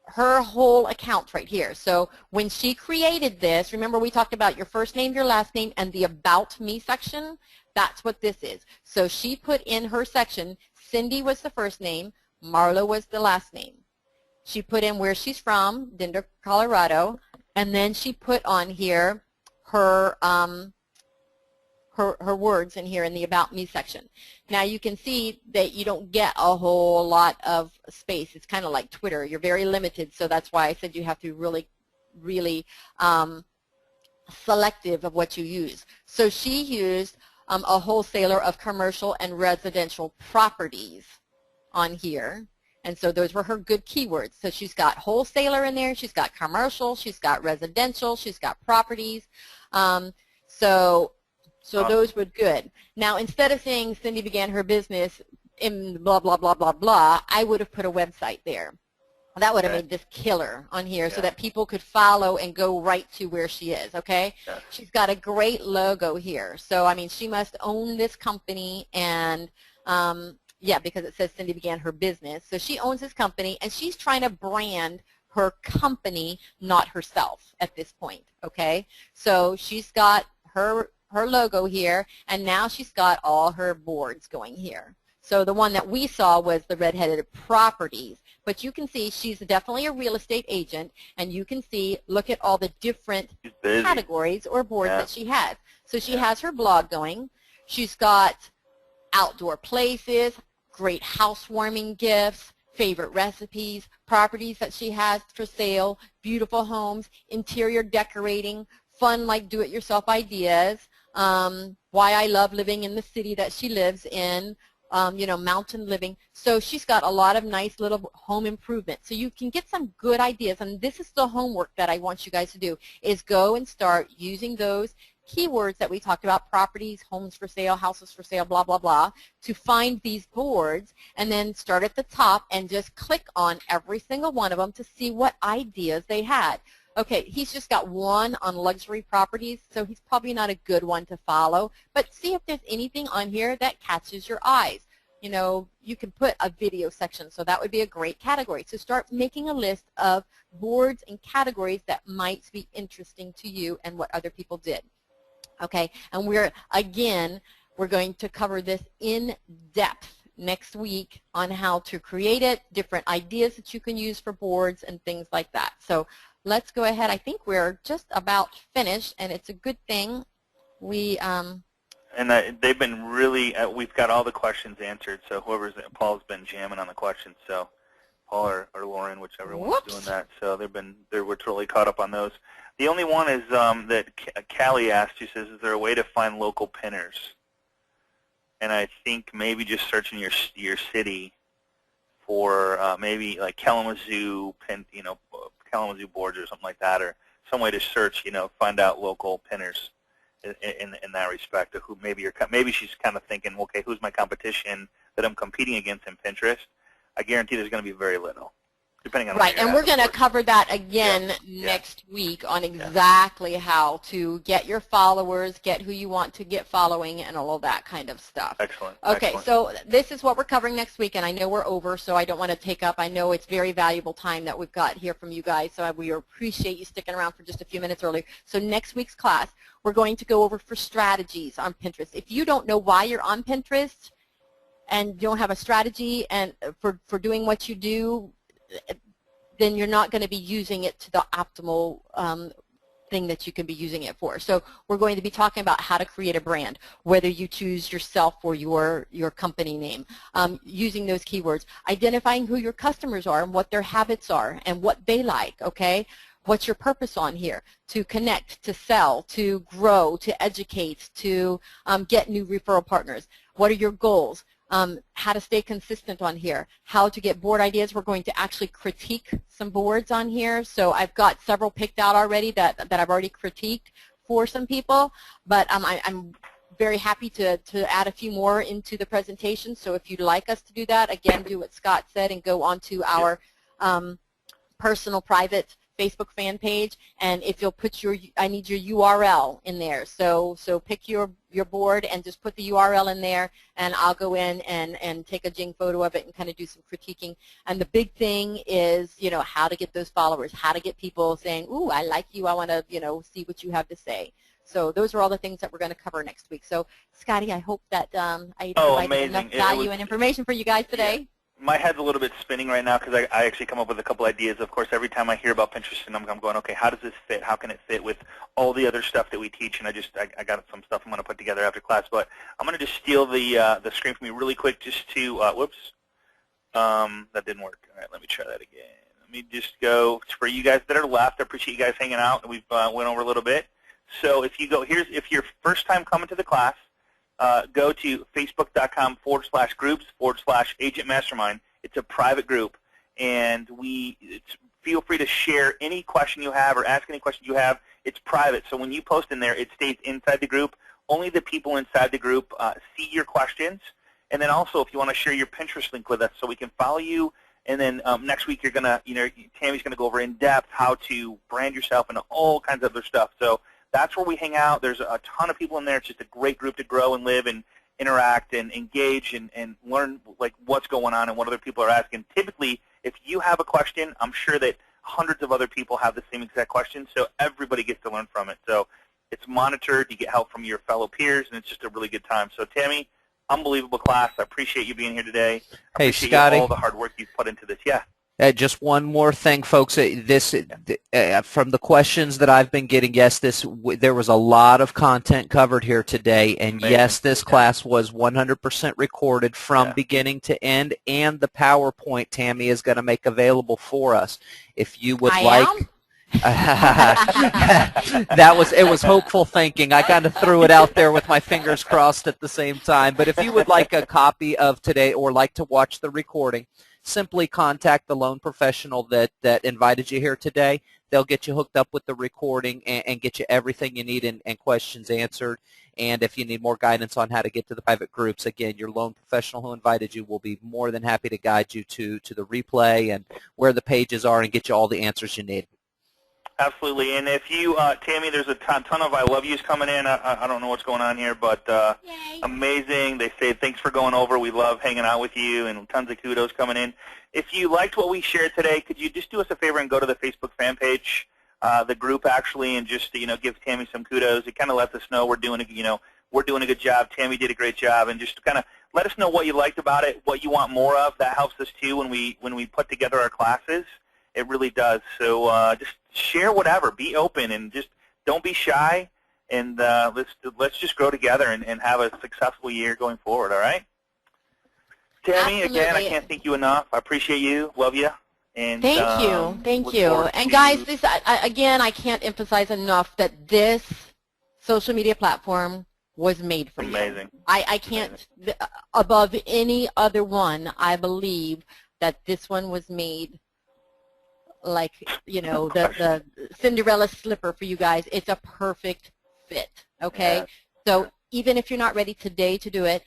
whole account right here. So when she created this, remember we talked about your first name, your last name, and the About Me section? That's what this is. So she put in her section, Cindy was the first name, Marlowe was the last name. She put in where she's from, Denver, Colorado, and then she put on here her her words in here in the About Me section. Now you can see that you don't get a whole lot of space. It's kind of like Twitter. You're very limited, so that's why I said you have to be really selective of what you use. So she used a wholesaler of commercial and residential properties on here. And so those were her good keywords. So she's got wholesaler in there, she's got commercial, she's got residential, she's got properties. So those were good. Now instead of saying Cindy began her business in blah, blah, blah, blah, blah, I would have put a website there. That would have made this killer on here so that people could follow and go right to where she is, okay? Yeah. She's got a great logo here. So, I mean, she must own this company and yeah, because it says Cindy began her business. So she owns this company, and she's trying to brand her company, not herself at this point, okay? So she's got her logo here, and now she's got all her boards going here. So the one that we saw was the Red-Headed Properties. But you can see she's definitely a real estate agent, and you can see, look at all the different categories or boards that she has. So she has her blog going. She's got outdoor places, great housewarming gifts, favorite recipes, properties that she has for sale, beautiful homes, interior decorating, fun like do-it-yourself ideas, why I love living in the city that she lives in, you know, mountain living. So she's got a lot of nice little home improvement. So you can get some good ideas, and this is the homework that I want you guys to do, is go and start using those keywords that we talked about, properties, homes for sale, houses for sale, blah, blah, blah, to find these boards, and then start at the top and just click on every single one of them to see what ideas they had. Okay, he's just got one on luxury properties, so he's probably not a good one to follow. But see if there's anything on here that catches your eyes. You know, you can put a video section, so that would be a great category. So start making a list of boards and categories that might be interesting to you and what other people did. Okay, and we're going to cover this in depth next week on how to create it, different ideas that you can use for boards and things like that. So let's go ahead. I think we're just about finished, and it's a good thing. We and they've been really. We've got all the questions answered. So Paul's been jamming on the questions. So Paul or Lauren, whichever one's doing that. So we're totally caught up on those. The only one is that Callie asked. She says, "Is there a way to find local pinners?" And I think maybe just searching your city for maybe like Kalamazoo Kalamazoo boards or something like that, or some way to search, find out local pinners in that respect. Of who maybe she's kind of thinking, okay, who's my competition that I'm competing against in Pinterest? I guarantee there's going to be very little, depending on right, and we're going to cover that again next week on exactly how to get your followers, get who you want to get following, and all of that kind of stuff. Excellent. Okay, Excellent. so this is what we're covering next week, and I know we're over, so I don't want to take up. I know it's very valuable time that we've got here from you guys, so we appreciate you sticking around for just a few minutes early. So next week's class, we're going to go over for strategies on Pinterest. If you don't know why you're on Pinterest and you don't have a strategy and for doing what you do, then you're not going to be using it to the optimal thing that you can be using it for. So we're going to be talking about how to create a brand, whether you choose yourself or your company name, using those keywords, identifying who your customers are and what their habits are and what they like, okay? What's your purpose on here? To connect, to sell, to grow, to educate, to get new referral partners. What are your goals? How to stay consistent on here, how to get board ideas. We're going to actually critique some boards on here. So I've got several picked out already that I've already critiqued for some people, but I'm very happy to add a few more into the presentation. So if you'd like us to do that, again, do what Scott said and go onto our personal private Facebook fan page, and if you'll put I need your URL in there. So pick your board and just put the URL in there, and I'll go in and take a Jing photo of it and kind of do some critiquing. And the big thing is, how to get those followers, how to get people saying, ooh, I like you, I want to, see what you have to say. So those are all the things that we're going to cover next week. So, Scotty, I hope that I provided enough value and information for you guys today. Yeah. My head's a little bit spinning right now because I actually come up with a couple ideas. Of course, every time I hear about Pinterest, and I'm going, okay, how does this fit? How can it fit with all the other stuff that we teach? And I got some stuff I'm going to put together after class. But I'm going to just steal the screen from you really quick just to, whoops, that didn't work. All right, let me try that again. Let me just go, for you guys that are left, I appreciate you guys hanging out. We've went over a little bit. So if you go, if you're first time coming to the class, go to facebook.com/groups/Agent Mastermind. It's a private group, and feel free to share any question you have or ask any question you have. It's private, so when you post in there, it stays inside the group. Only the people inside the group see your questions. And then also, if you want to share your Pinterest link with us so we can follow you, and then next week you're gonna, Tammy's gonna go over in depth how to brand yourself and all kinds of other stuff. So that's where we hang out. There's a ton of people in there. It's just a great group to grow and live and interact and engage and learn like what's going on and what other people are asking. Typically, if you have a question, I'm sure that hundreds of other people have the same exact question, so everybody gets to learn from it. So it's monitored. You get help from your fellow peers, and it's just a really good time. So, Tammy, unbelievable class. I appreciate you being here today. I appreciate Scotty, all the hard work you've put into this. Yeah. Just one more thing, folks. From the questions that I've been getting, yes, there was a lot of content covered here today, and Amazing. Yes, this class was 100% recorded from beginning to end, and the PowerPoint Tammy is going to make available for us. If you would it was hopeful thinking. I kind of threw it out there with my fingers crossed at the same time. But if you would like a copy of today or like to watch the recording, simply contact the loan professional that invited you here today. They'll get you hooked up with the recording and get you everything you need and questions answered. And if you need more guidance on how to get to the private groups, again, your loan professional who invited you will be more than happy to guide you to the replay and where the pages are and get you all the answers you need. Absolutely. And if you, Tammy, there's a ton of I love yous coming in. I don't know what's going on here, but amazing. They say thanks for going over. We love hanging out with you, and tons of kudos coming in. If you liked what we shared today, could you just do us a favor and go to the Facebook fan page, the group actually, and just give Tammy some kudos. It kind of lets us know we're doing a good job. Tammy did a great job, and just kind of let us know what you liked about it, what you want more of. That helps us too when we put together our classes. It really does. So just share whatever. Be open and just don't be shy. And let's just grow together and have a successful year going forward. All right. Tammy, Absolutely. again, I can't thank you enough. I appreciate you. Love you. And thank you. And guys, this again, I can't emphasize enough that this social media platform was made for you. Amazing. I can't, above any other one, I believe that this one was made like, the Cinderella slipper for you guys. It's a perfect fit, okay? Yeah. So even if you're not ready today to do it,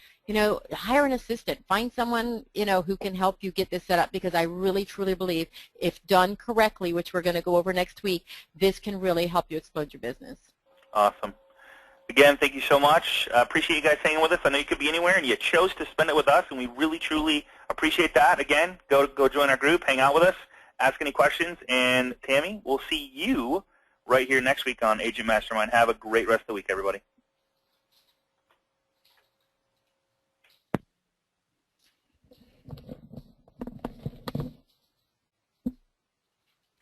hire an assistant. Find someone, who can help you get this set up, because I really, truly believe if done correctly, which we're going to go over next week, this can really help you explode your business. Awesome. Again, thank you so much. I appreciate you guys hanging with us. I know you could be anywhere, and you chose to spend it with us, and we really, truly appreciate that. Again, go join our group, hang out with us, ask any questions, and Tammy, we'll see you right here next week on Agent Mastermind. Have a great rest of the week, everybody.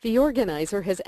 The organizer has